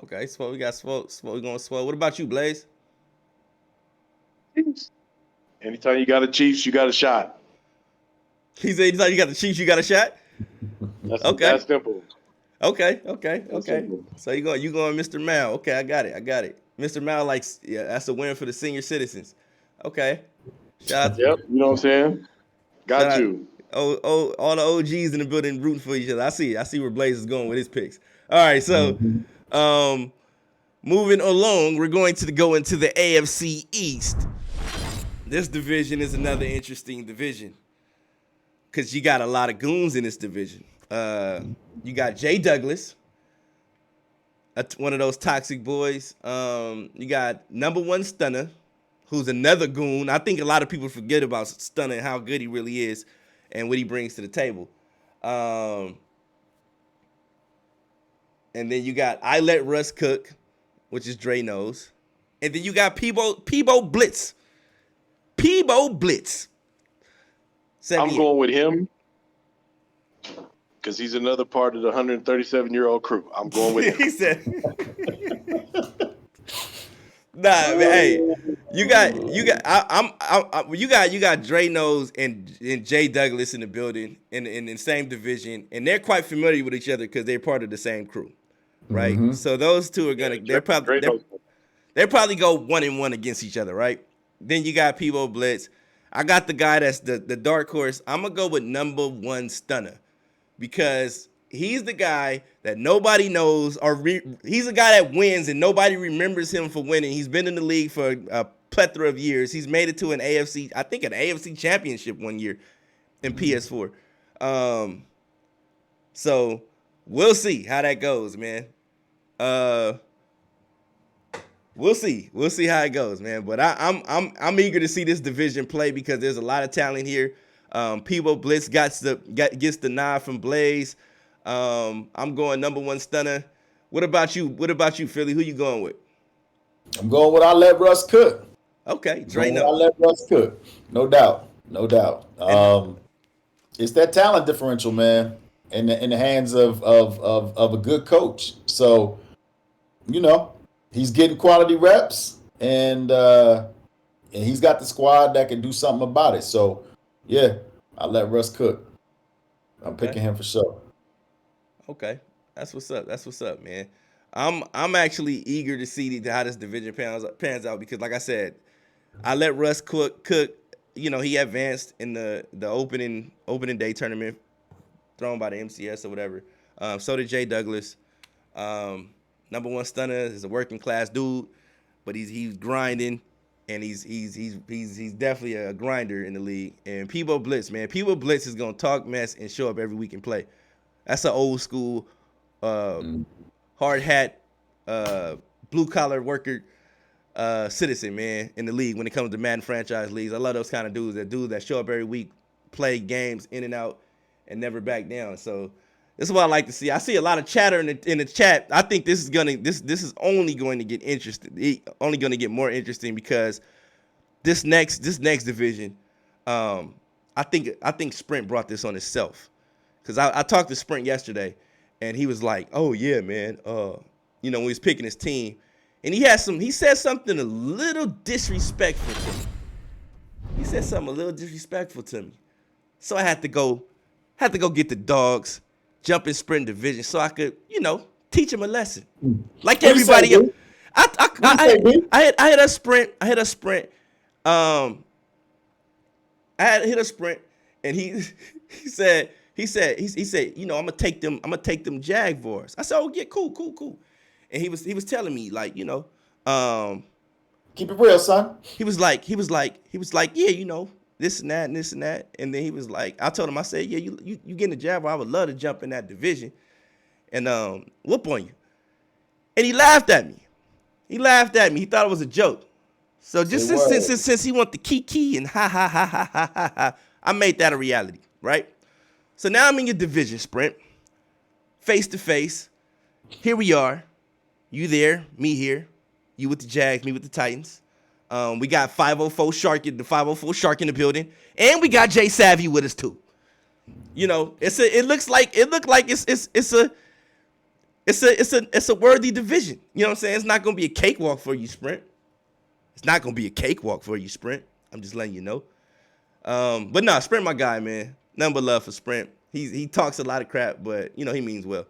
Okay, Swole. We got Swole. Swole. We going with Swole. What about you, Blaze? Anytime you got a Chiefs, you got a shot. He said, anytime you got the Chiefs, you got a shot? That's simple. Okay. That's simple. So you going Mr. Mal. Okay, I got it. Mr. Mal likes, yeah, that's a win for the senior citizens. Okay. Shout out. Yep. You know what I'm saying? Got to. All the OGs in the building rooting for each other. I see where Blaze is going with his picks. All right, so moving along, we're going to go into the AFC East. This division is another interesting division because you got a lot of goons in this division. You got Jay Douglas, one of those toxic boys. You got number one Stunner, who's another goon. I think a lot of people forget about Stunner and how good he really is and what he brings to the table. And then you got I Let Russ Cook, which is Dre knows. And then you got Peebo Blitz. Peebo Blitz. I'm going with him because he's another part of the 137-year-old crew. I'm going with him. He said, "Nah, man, hey, you got Dre Knows and Jay Douglas in the building in the same division, and they're quite familiar with each other because they're part of the same crew, right? Mm-hmm. So those two are gonna they're probably go 1-1 against each other, right? Then you got Peebo Blitz. I got the guy that's the dark horse. I'm gonna go with number one Stunner because he's the guy that nobody knows, he's the guy that wins and nobody remembers him for winning. He's been in the league for a plethora of years. He's made it to an AFC championship one year in PS4. So we'll see how that goes, man. We'll see how it goes, man. But I'm eager to see this division play because there's a lot of talent here. Peebo Blitz gets the nod from Blaze. I'm going number one Stunner. What about you, Philly? Who you going with? I'm going with I Let Russ Cook. Okay, Dre knows. I Let Russ Cook. No doubt. It's that talent differential, man, in the hands of a good coach. So, he's getting quality reps, and he's got the squad that can do something about it. So, yeah, I let Russ cook. I'm picking him for sure. Okay, that's what's up, man. I'm actually eager to see how this division pans out because, like I said, I let Russ cook. He advanced in the opening day tournament thrown by the MCS or whatever. So did Jay Douglas. Number one Stunner is a working class dude, but he's grinding, and he's definitely a grinder in the league. And Peebo Blitz, man, Peebo Blitz is gonna talk mess and show up every week and play. That's an old school, hard hat, blue collar worker citizen, man, in the league when it comes to Madden franchise leagues. I love those kind of dudes that show up every week, play games in and out, and never back down. So this is what I like to see. I see a lot of chatter in the chat. I think this is only going to get interesting, only going to get more interesting because this next division, I think Sprint brought this on himself because I talked to Sprint yesterday, and he was like, "Oh yeah, man," when he was picking his team, and he said something a little disrespectful to me. He said something a little disrespectful to me, so I had to go get the dogs, jump in Sprint division so I could, teach him a lesson. Like everybody else. I hit a sprint. I hit a sprint, and he said, I'm gonna take them Jaguars. I said, oh yeah, cool. And he was telling me like, keep it real, son. He was like, yeah, this and that and this and that. And then he was like, I told him, I said, yeah, you getting the Jaguar, I would love to jump in that division and whoop on you. And he laughed at me. He thought it was a joke. So just since he want the kiki and ha, I made that a reality, right? So now I'm in your division, Sprint. Face to face. Here we are. You there, me here. You with the Jags, me with the Titans. We got 504 Shark in the building, and we got Jay Savvy with us too. You know, it looks like it's a worthy division. You know what I'm saying? It's not gonna be a cakewalk for you, Sprint. It's not gonna be a cakewalk for you, Sprint. I'm just letting you know. But nah, Sprint, my guy, man. Nothing but love for Sprint. He talks a lot of crap, but you know he means well.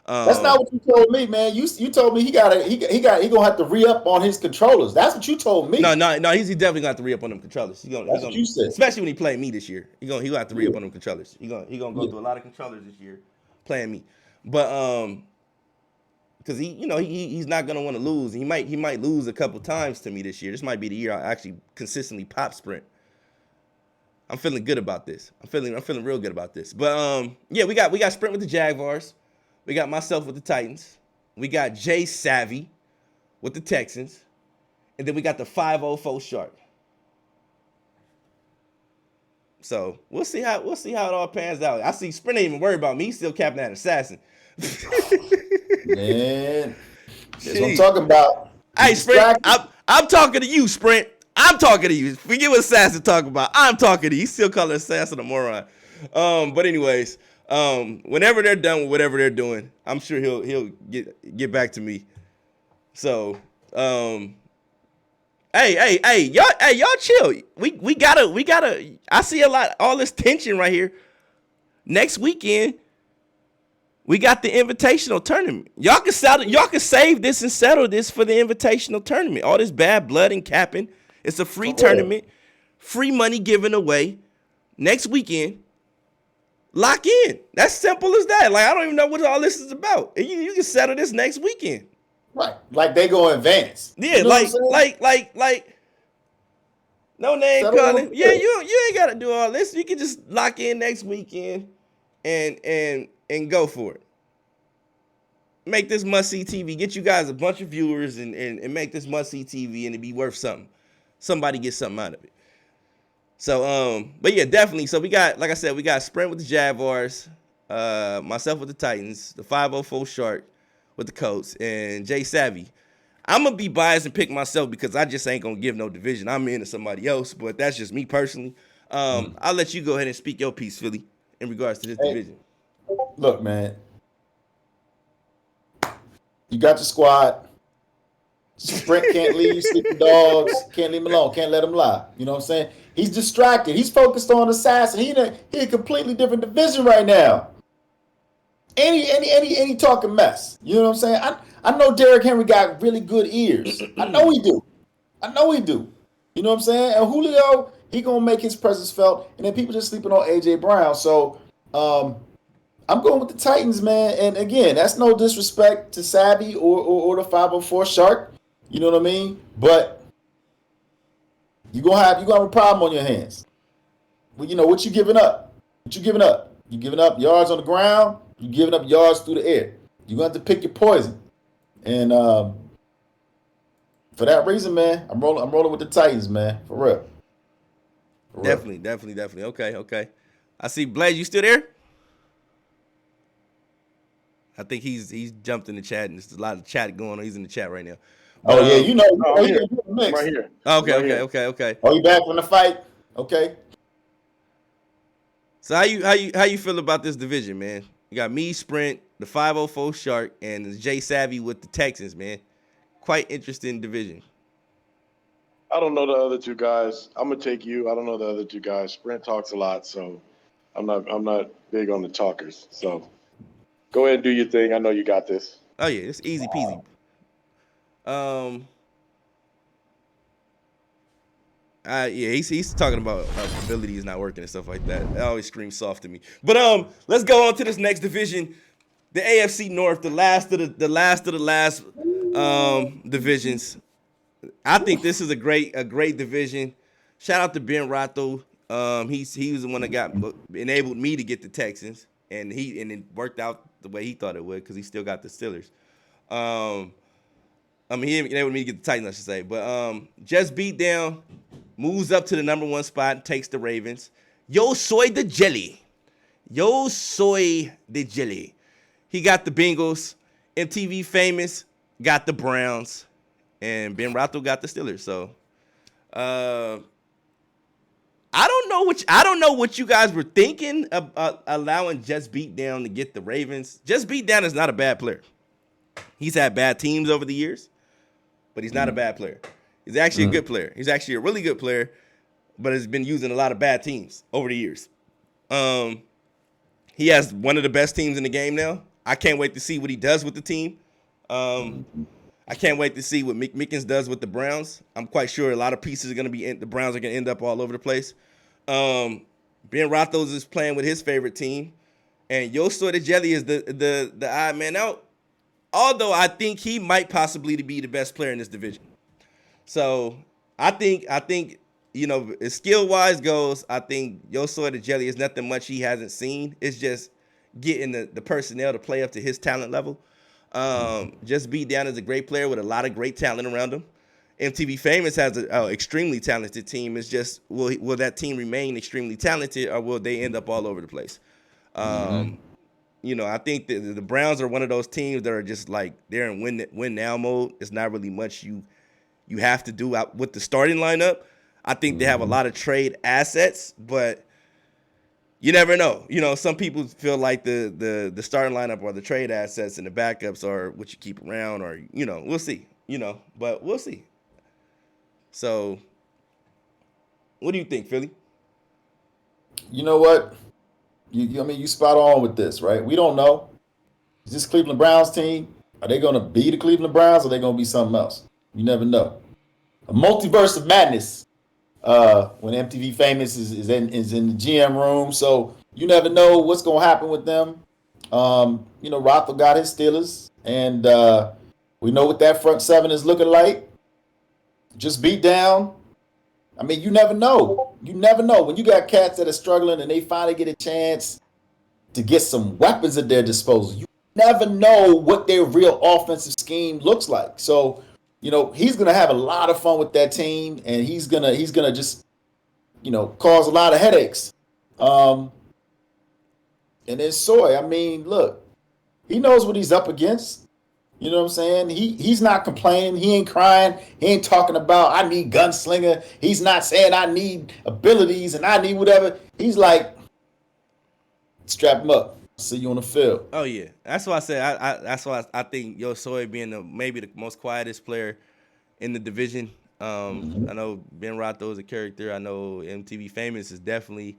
That's not what you told me, man. You told me he gonna have to re-up on his controllers. That's what you told me. No. He's definitely gonna have to re-up on them controllers. That's what you said. Especially when he played me this year. He gonna have to re-up on them controllers. He gonna go through a lot of controllers this year playing me. But because he's not gonna want to lose. He might lose a couple times to me this year. This might be the year I actually consistently pop Sprint. I'm feeling good about this. I'm feeling real good about this. But yeah, we got Sprint with the Jaguars. We got myself with the Titans. We got Jay Savvy with the Texans. And then we got the 504 Shark. So we'll see how it all pans out. I see Sprint ain't even worried about me. He's still capping that assassin. Man. That's what I'm talking about. Hey, Sprint, I'm talking to you, Sprint. I'm talking to you. Forget what Assassin talking about. I'm talking to you. He's still calling Assassin a moron. But anyways, whenever they're done with whatever they're doing, I'm sure he'll get back to me. So, hey, y'all chill. We gotta. I see all this tension right here. Next weekend, we got the invitational tournament. Y'all can save this and settle this for the invitational tournament. All this bad blood and capping. It's a free tournament, free money given away next weekend. Lock in. That's simple as that. Like, I don't even know what all this is about. You can settle this next weekend. Right. Like they go advance. Yeah, you know like no name calling. Yeah, you ain't gotta do all this. You can just lock in next weekend and go for it. Make this must-see TV. Get you guys a bunch of viewers and make this must-see TV and it be worth something. Somebody get something out of it. So, but yeah, definitely. So we got, like I said, we got Sprint with the Jaguars, myself with the Titans, the 504 Shark with the Colts, and Jay Savvy. I'm going to be biased and pick myself because I just ain't going to give no division. I'm into somebody else, but that's just me personally. I'll let you go ahead and speak your piece, Philly, in regards to this division. Look, man. You got your squad. Sprint can't leave sleeping dogs. Can't leave him alone. Can't let him lie. You know what I'm saying? He's distracted. He's focused on Assassin. He in a completely different division right now. Any talking mess. You know what I'm saying? I know Derrick Henry got really good ears. I know he do. You know what I'm saying? And Julio, he gonna make his presence felt. And then people just sleeping on AJ Brown. So I'm going with the Titans, man. And again, that's no disrespect to Savvy or the 504 Shark. You know what I mean? But you're gonna have a problem on your hands. Well, you know what you giving up? You giving up yards on the ground. You giving up yards through the air. You're gonna have to pick your poison. And for that reason, man, I'm rolling with the Titans, man. For real. Definitely. Okay. I see Blaze, you still there? I think he's jumped in the chat, and there's a lot of chat going on. He's in the chat right now. But, I'm here. Right here. Okay. Oh, you back from the fight? Okay. So how you feel about this division, man? You got me, Sprint, the 504 Shark, and the Jay Savvy with the Texans, man. Quite interesting division. I don't know the other two guys. I'm gonna take you. I don't know the other two guys. Sprint talks a lot, so I'm not big on the talkers. So go ahead and do your thing. I know you got this. Oh yeah, it's easy peasy. Yeah, he's talking about ability is not working and stuff like that. That always screams soft to me. But let's go on to this next division, the AFC North, the last of the last divisions. I think this is a great division. Shout out to Ben Roethlisberger. He was the one that enabled me to get the Texans, and it worked out the way he thought it would because he still got the Steelers. He enabled me to get the Titans, I should say. But just beat down, moves up to the number 1 spot, and takes the Ravens. Yo soy the jelly. He got the Bengals. MTV Famous got the Browns. and Ben Roethlisberger got the Steelers. So, I don't know what you guys were thinking of allowing Just Beat Down to get the Ravens. Just Beat Down is not a bad player. He's had bad teams over the years, but he's not a bad player. He's actually a good player. He's actually a really good player, but has been using a lot of bad teams over the years. He has one of the best teams in the game now. I can't wait to see what he does with the team. I can't wait to see what Mickens does with the Browns. I'm quite sure a lot of pieces are going to be the Browns are going to end up all over the place. Ben Roethlisberger is playing with his favorite team, and Yosoi Jelly is the odd man out. Although I think he might possibly be the best player in this division. So I think as skill wise goes, I think Yosoi Jelly is nothing much he hasn't seen. It's just getting the personnel to play up to his talent level. Just Beat Down is a great player with a lot of great talent around him. MTV Famous has an extremely talented team. It's just will that team remain extremely talented, or will they end up all over the place? I think the Browns are one of those teams that are just like they're in win now mode. It's not really much you have to do out with the starting lineup. I think they have a lot of trade assets, but you never know. Some people feel like the starting lineup or the trade assets and the backups are what you keep around, or we'll see. But we'll see. So, what do you think, Philly? You know what? You spot on with this, right? We don't know. Is this Cleveland Browns team? Are they going to be the Cleveland Browns, or are they going to be something else? You never know. A multiverse of madness when MTV Famous is in the GM room. So you never know what's going to happen with them. Rothel got his Steelers, and we know what that front seven is looking like. Just Beat Down. I mean, you never know. You never know. When you got cats that are struggling and they finally get a chance to get some weapons at their disposal, you never know what their real offensive scheme looks like. So, he's going to have a lot of fun with that team, and he's going to just, cause a lot of headaches. And then Soy, I mean, look, he knows what he's up against. You know what I'm saying? He's not complaining. He ain't crying. He ain't talking about, I need gunslinger. He's not saying I need abilities and I need whatever. He's like, strap him up. See you on the field. Oh yeah, that's why I said that's why I think Yosoi being maybe the most quietest player in the division. I know Ben Roethlisberger is a character. I know MTV Famous is definitely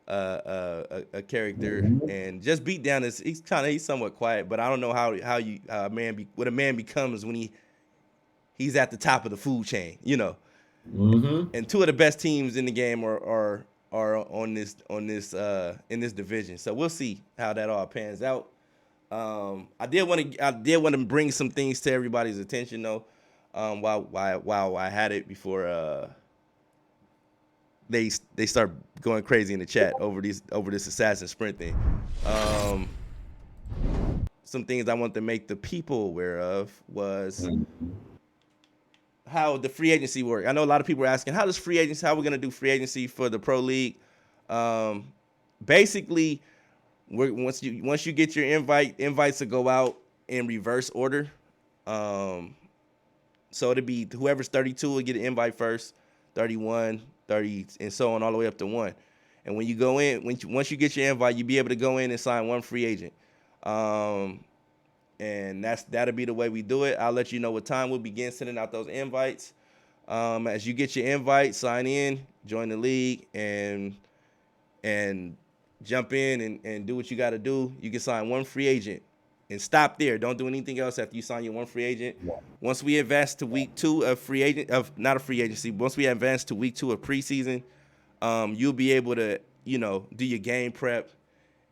a character, and Just Beat Down is he's somewhat quiet, but I don't know how what a man becomes when he's at the top of the food chain, And two of the best teams in the game are on this in this division, so we'll see how that all pans out. I did want to bring some things to everybody's attention though, while I had it before they start going crazy in the chat over this assassin sprint thing. Some things I want to make the people aware of was how the free agency work. I know a lot of people are asking how we're gonna do free agency for the pro league. Basically, once you get your invites to go out in reverse order. So it'll be whoever's 32 will get an invite first, 31. 30 and so on all the way up to 1. And when you go in, once you get your invite, you'll be able to go in and sign one free agent. And that'll be the way we do it. I'll let you know what time we'll begin sending out those invites. As you get your invite, sign in, join the league, and jump in and do what you got to do. You can sign one free agent and stop there. Don't do anything else after you sign your one free agent. Yeah. Once we advance to week 2 of once we advance to week 2 of preseason, you'll be able to, do your game prep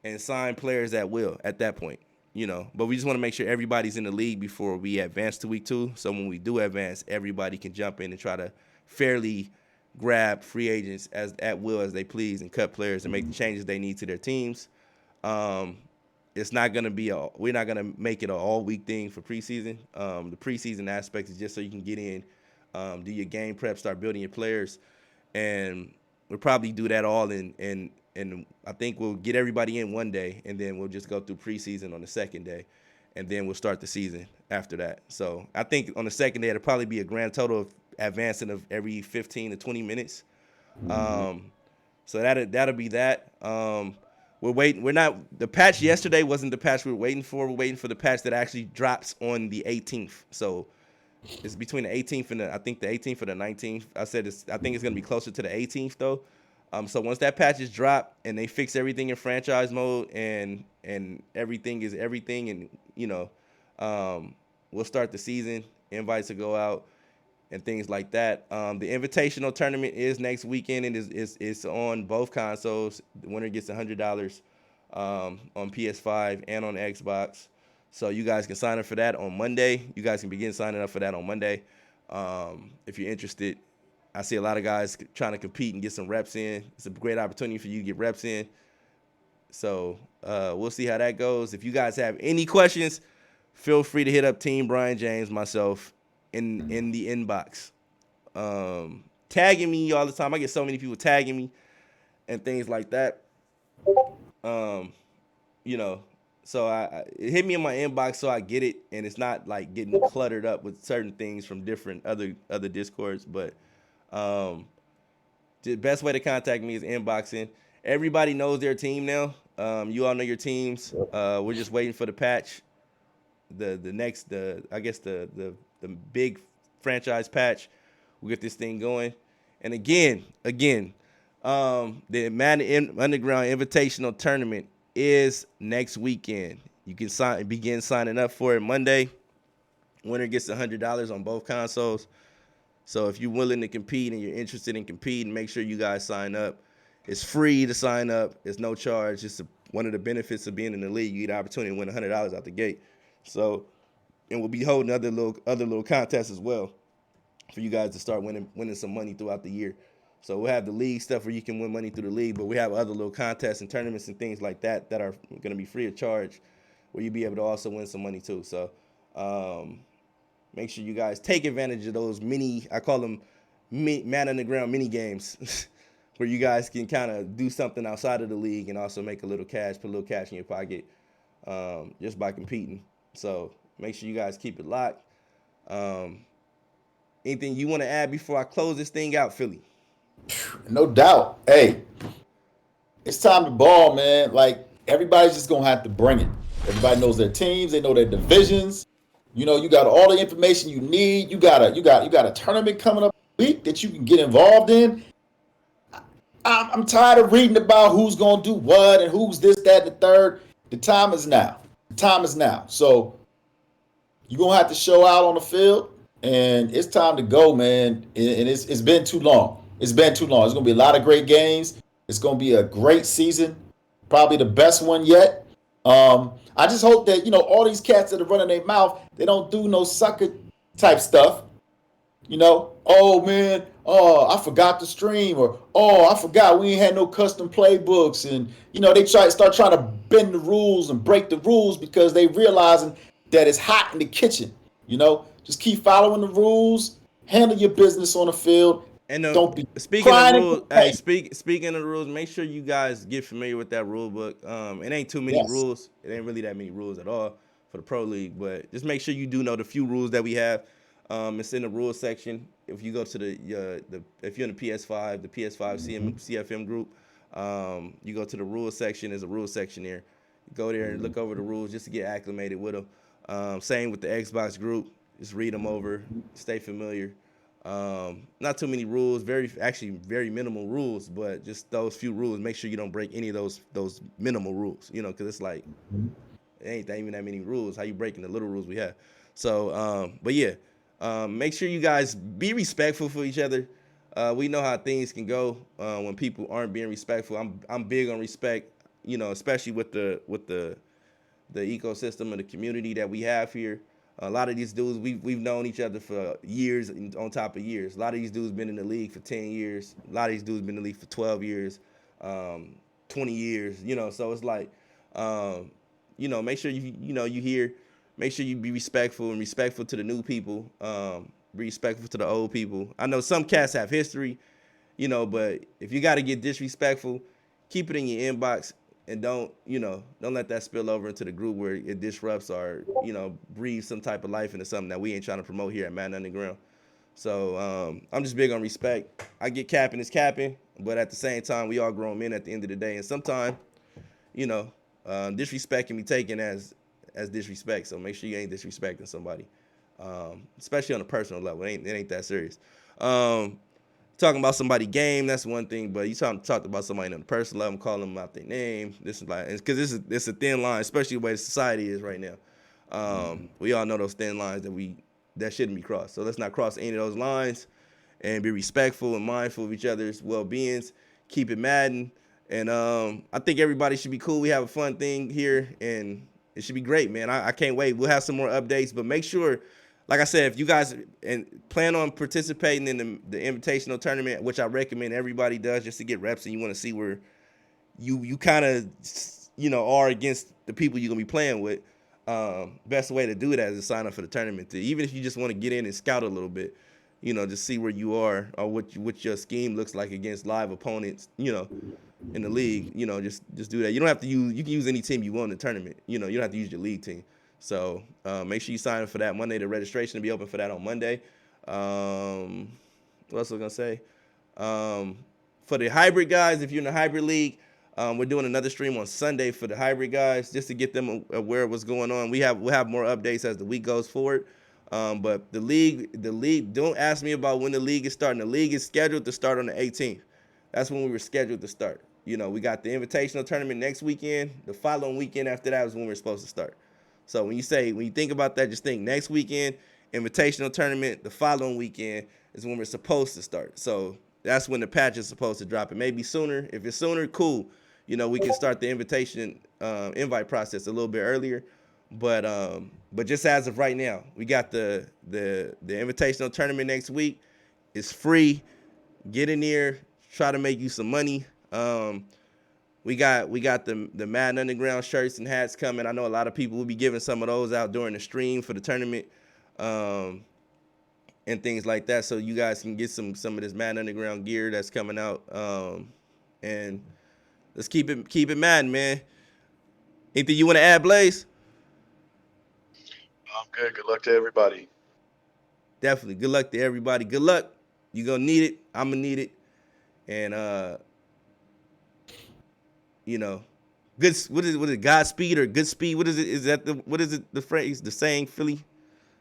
and sign players at will at that point, But we just want to make sure everybody's in the league before we advance to week 2. So when we do advance, everybody can jump in and try to fairly grab free agents at will as they please and cut players and make the changes they need to their teams. It's not going to be we're not going to make it an all-week thing for preseason. The preseason aspect is just so you can get in, do your game prep, start building your players, and we'll probably do that all in I think we'll get everybody in one day, and then we'll just go through preseason on the second day. and then we'll start the season after that. So I think on the second day it'll probably be a grand total of advancing of every 15 to 20 minutes. So that'll be that. We're waiting. We're not. The patch yesterday wasn't the patch we were waiting for. We're waiting for the patch that actually drops on the 18th. So it's between the 18th and I think the 18th or the 19th. I think it's gonna be closer to the 18th though. So once that patch is dropped and they fix everything in franchise mode and everything is everything, and we'll start the season. Invites will go out and things like that. The invitational tournament is next weekend and is on both consoles. The winner gets $100 on PS5 and on Xbox. So you guys can sign up for that on Monday. You guys can begin signing up for that on Monday if you're interested. I see a lot of guys trying to compete and get some reps in. It's a great opportunity for you to get reps in. So we'll see how that goes. If you guys have any questions, feel free to hit up Team Brian James, myself, in the inbox. Tagging me all the time. I get so many people tagging me and things like that. So I hit me in my inbox so I get it, and it's not like getting cluttered up with certain things from different other Discords. But the best way to contact me is inboxing. Everybody knows their team now. You all know your teams. We're just waiting for the patch. The big franchise patch. We'll get this thing going. And again, the Madden Underground Invitational Tournament is next weekend. You can begin signing up for it Monday. Winner gets $100 on both consoles. So if you're willing to compete and you're interested in competing, make sure you guys sign up. It's free to sign up. It's no charge. It's one of the benefits of being in the league. You get the opportunity to win $100 out the gate. So, and we'll be holding other little contests as well for you guys to start winning some money throughout the year. So we'll have the league stuff where you can win money through the league, but we have other little contests and tournaments and things like that are going to be free of charge, where you'll be able to also win some money too. So make sure you guys take advantage of those I call them Man Underground mini games, where you guys can kind of do something outside of the league and also make a little cash, put a little cash in your pocket just by competing. So make sure you guys keep it locked. Anything you want to add before I close this thing out, Philly? No doubt. Hey, it's time to ball, man. Like, everybody's just gonna have to bring it. Everybody knows their teams, they know their divisions. You know, you got all the information you need. You got a tournament coming up week that you can get involved in. I'm tired of reading about who's gonna do what and who's this, that, and the third. The time is now. So you're gonna have to show out on the field, and it's time to go, man. And it's been too long. It's been too long. It's gonna be a lot of great games. It's gonna be a great season, probably the best one yet. I just hope that all these cats that are running their mouth, they don't do no sucker type stuff. Oh man, I forgot to stream, or I forgot we ain't had no custom playbooks, and they start trying to bend the rules and break the rules because they realizing that it's hot in the kitchen. Just keep following the rules, handle your business on the field. And don't be speaking of crying. rules. Hey, speaking of the rules, make sure you guys get familiar with that rule book. It ain't too many rules. It ain't really that many rules at all for the pro league, but just make sure you do know the few rules that we have. It's in the rules section. If you go to if you're in the PS5, the PS5 CFM group, you go to the rules section. There's a rules section there. You go there and look over the rules just to get acclimated with them. Same with the Xbox group. Just read them over, stay familiar. Not too many rules, very minimal rules, but just those few rules. Make sure you don't break any of those minimal rules, because it's like it ain't even that many rules. How you breaking the little rules we have? So, but yeah, make sure you guys be respectful for each other. We know how things can go when people aren't being respectful. I'm big on respect, especially with the ecosystem and the community that we have here. A lot of these dudes, we've known each other for years on top of years. A lot of these dudes been in the league for 10 years. A lot of these dudes been in the league for 12 years, 20 years, So it's like, make sure you hear, make sure you be respectful and respectful to the new people, be respectful to the old people. I know some cats have history, but if you got to get disrespectful, keep it in your inbox. and don't let that spill over into the group where it disrupts or breathes some type of life into something that we ain't trying to promote here at Madden Underground. So I'm just big on respect. I get capping is capping, but at the same time, we all grown men at the end of the day, and sometimes disrespect can be taken as disrespect. So make sure you ain't disrespecting somebody, especially on a personal level. It ain't that serious. Talking about somebody game, that's one thing, but you talked about somebody on the personal level, calling them out their name. This is like, because this a thin line, especially the way the society is right now. We all know those thin lines that shouldn't be crossed. So let's not cross any of those lines, and be respectful and mindful of each other's well-beings. Keep it Madden, and I think everybody should be cool. We have a fun thing here, and it should be great, man. I can't wait. We'll have some more updates, but make sure, like I said, if you guys plan on participating in the invitational tournament, which I recommend everybody does just to get reps, and you want to see where you kind of are against the people you're gonna be playing with. Best way to do that is to sign up for the tournament. Even if you just want to get in and scout a little bit, just see where you are or what your scheme looks like against live opponents, in the league. Just do that. You don't have to use. You can use any team you want in the tournament. You don't have to use your league team. So make sure you sign up for that Monday. The registration will be open for that on Monday. What else was I gonna say? For the hybrid guys, if you're in the hybrid league, we're doing another stream on Sunday for the hybrid guys, just to get them aware of what's going on. We'll have more updates as the week goes forward. But the league, don't ask me about when the league is starting. The league is scheduled to start on the 18th. That's when we were scheduled to start. We got the invitational tournament next weekend. The following weekend after that is when we're supposed to start. So when you think about that, just think next weekend, invitational tournament. The following weekend is when we're supposed to start. So that's when the patch is supposed to drop. It may be sooner. If it's sooner, cool. We can start the invite process a little bit earlier. But just as of right now, we got the invitational tournament next week. It's free. Get in there. Try to make you some money. We got the Madden Underground shirts and hats coming. I know a lot of people will be giving some of those out during the stream for the tournament, and things like that. So you guys can get some of this Madden Underground gear that's coming out. And let's keep it Madden, man. Anything you want to add, Blaze? I'm good. Good luck to everybody. Definitely. Good luck to everybody. Good luck. You're gonna need it. I'm gonna need it. And good. What is it? Godspeed or good speed? What is it? Is that the phrase? The saying, Philly?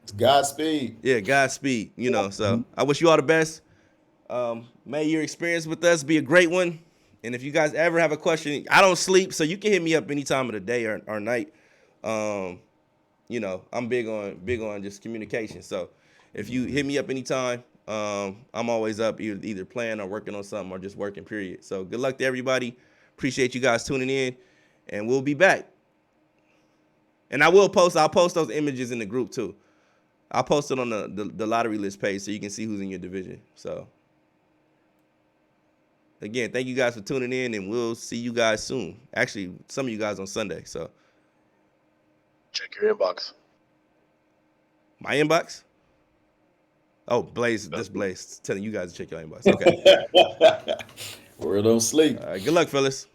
It's Godspeed. Yeah, Godspeed. So I wish you all the best. May your experience with us be a great one. And if you guys ever have a question, I don't sleep, so you can hit me up any time of the day or night. I'm big on just communication. So if you hit me up anytime, I'm always up either playing or working on something or just working, period. So good luck to everybody. Appreciate you guys tuning in, and we'll be back. And I'll post those images in the group too. I'll post it on the lottery list page so you can see who's in your division. So again, thank you guys for tuning in, and we'll see you guys soon. Actually, some of you guys on Sunday. So check your inbox. My inbox? Oh, Blaze. That's Blaze telling you guys to check your inbox. Okay. Word don't sleep. All right. Good luck, fellas.